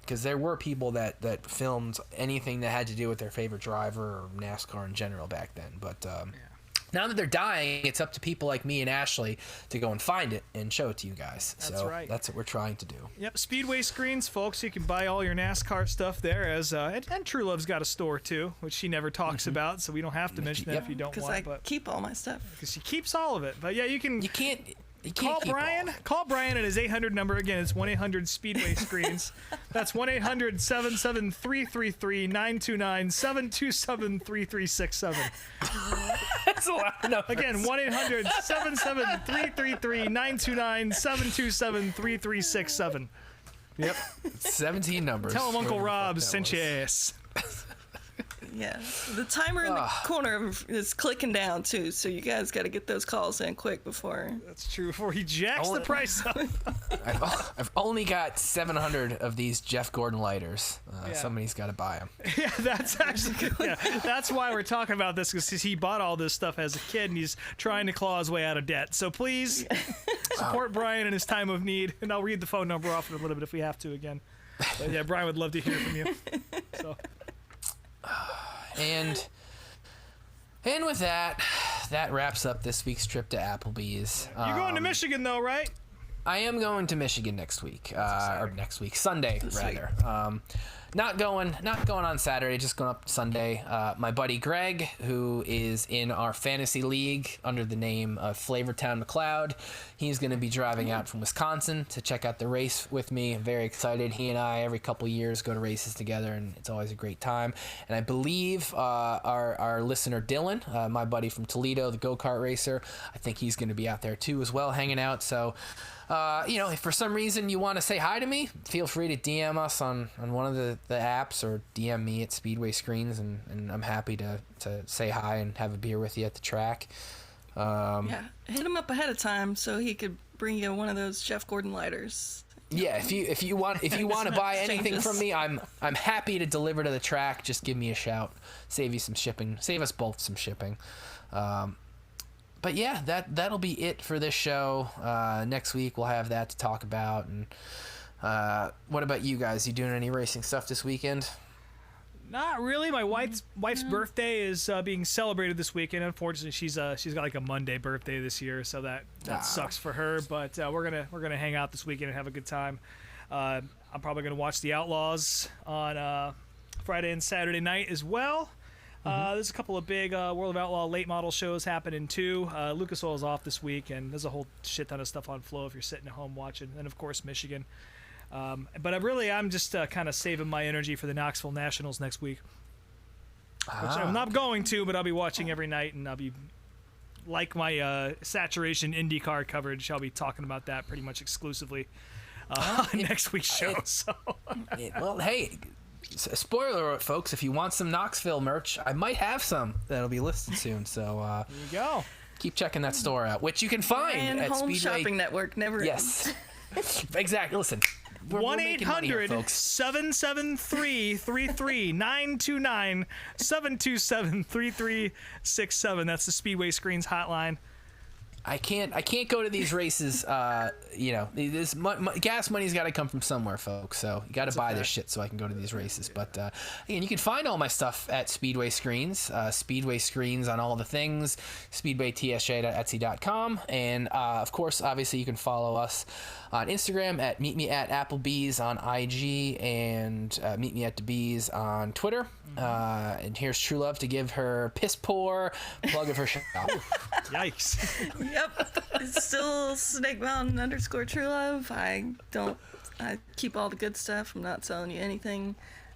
because there were people that filmed anything that had to do with their favorite driver or NASCAR in general back then. But now that they're dying, it's up to people like me and Ashley to go and find it and show it to you guys. That's right. That's what we're trying to do. Yep, Speedway Screens, folks. You can buy all your NASCAR stuff there. And Truelove's got a store too, which she never talks about, so we don't have to mention that if you don't want. Because I keep all my stuff. Because she keeps all of it. But yeah, you can't call keep Brien. Call Brien at his 800 number. Again, it's 1-800 Speedway Screens. That's 1-800-77333-929-727-3367. That's a lot of numbers. Again, 1-800-77333-929-727-3367. Yep. 17 numbers. Tell him Uncle Rob sent you. Yeah, the timer in the corner is clicking down too, so you guys got to get those calls in quick before. That's true. Before he jacks the price up. I've only got 700 of these Jeff Gordon lighters. Somebody's got to buy them. Yeah, that's actually good. Yeah, that's why we're talking about this, because he bought all this stuff as a kid and he's trying to claw his way out of debt. So please support Brien in his time of need, and I'll read the phone number off in a little bit if we have to again. But yeah, Brien would love to hear from you. So. And And with that wraps up this week's trip to Applebee's. You're going to Michigan, though, right? I am going to Michigan next week, Sunday rather. Not going on Saturday, just going up Sunday. My buddy Greg, who is in our fantasy league under the name of Flavortown McLeod, he's going to be driving out from Wisconsin to check out the race with me. I'm very excited. He and I, every couple years, go to races together, and it's always a great time. And I believe our listener Dylan, my buddy from Toledo, the go-kart racer, I think he's going to be out there too as well, hanging out. So if for some reason you want to say hi to me, feel free to DM us on one of the apps, or DM me at Speedway Screens, and I'm happy to say hi and have a beer with you at the track. Hit him up ahead of time so he could bring you one of those Jeff Gordon lighters. Yeah, if you want to buy anything from me, I'm happy to deliver to the track. Just give me a shout. Save you some shipping. Save us both some shipping. But yeah, that'll be it for this show. Next week we'll have that to talk about. And what about you guys? You doing any racing stuff this weekend? Not really. My wife's birthday is being celebrated this weekend. Unfortunately, she's got like a Monday birthday this year, so that sucks for her. But we're gonna hang out this weekend and have a good time. I'm probably gonna watch The Outlaws on Friday and Saturday night as well. There's a couple of big World of Outlaw late model shows happening too. Lucas Oil's off this week, and there's a whole shit ton of stuff on Flow if you're sitting at home watching. And of course, Michigan. But I'm just kind of saving my energy for the Knoxville Nationals next week, which I'm not going to, but I'll be watching every night, and I'll be, like my saturation IndyCar coverage, I'll be talking about that pretty much exclusively on next week's show. Well, hey. Spoiler alert, folks, if you want some Knoxville merch, I might have some that'll be listed soon. So there you go. Keep checking that store out, which you can find at Home Speedway Shopping Network. Never. Yes. Exactly. Listen. 1-800-773-33-929 727-3367. That's the Speedway Screens hotline. I can't go to these races. This gas money's got to come from somewhere, folks. So you got to buy this shit so I can go to these races. But again, you can find all my stuff at Speedway Screens. Speedway Screens on all the things. SpeedwayTSJ.etsy.com, and of course, obviously, you can follow us on Instagram at Meet Me at Applebee's on IG, and Meet Me at DeBees on Twitter. And here's Truelove to give her piss poor plug of her show. Yikes. Yep. It's still Snake Mountain _Truelove. I keep all the good stuff. I'm not telling you anything.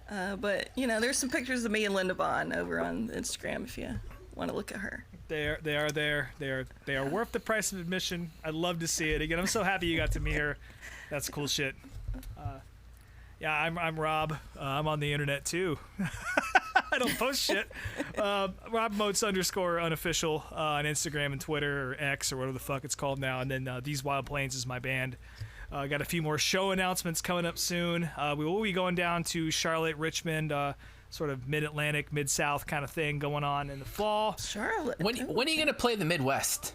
But there's some pictures of me and Linda Vaughn over on Instagram if you want to look at her. They are there. They are worth the price of admission. I'd love to see it again. I'm so happy you got to meet her. That's cool shit. I'm Rob. I'm on the internet too. I don't post shit. Rob Motes _unofficial on Instagram and Twitter, or X, or whatever the fuck it's called now. And then These Wild Plains is my band. Got a few more show announcements coming up soon. We will be going down to Charlotte, Richmond, sort of mid-Atlantic, mid-South kind of thing going on in the fall. Charlotte. When are you going to play the Midwest?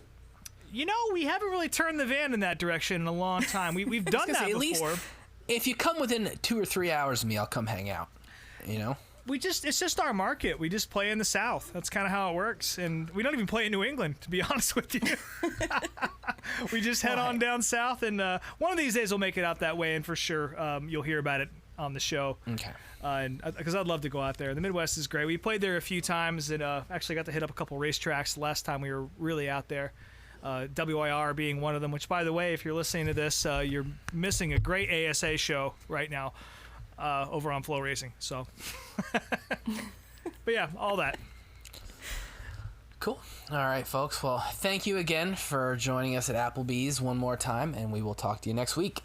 We haven't really turned the van in that direction in a long time. We've done that before. Least, if you come within 2 or 3 hours of me, I'll come hang out. It's just our market. We just play in the South. That's kind of how it works. And we don't even play in New England, to be honest with you. We just head on down south, and one of these days we'll make it out that way, and for sure you'll hear about it on the show. Okay. Because I'd love to go out there. The Midwest is great. We played there a few times, and actually got to hit up a couple racetracks the last time we were really out there. WIR being one of them, which, by the way, if you're listening to this, you're missing a great ASA show right now over on Flow Racing. So, but yeah, all that. Cool. All right, folks. Well, thank you again for joining us at Applebee's one more time, and we will talk to you next week.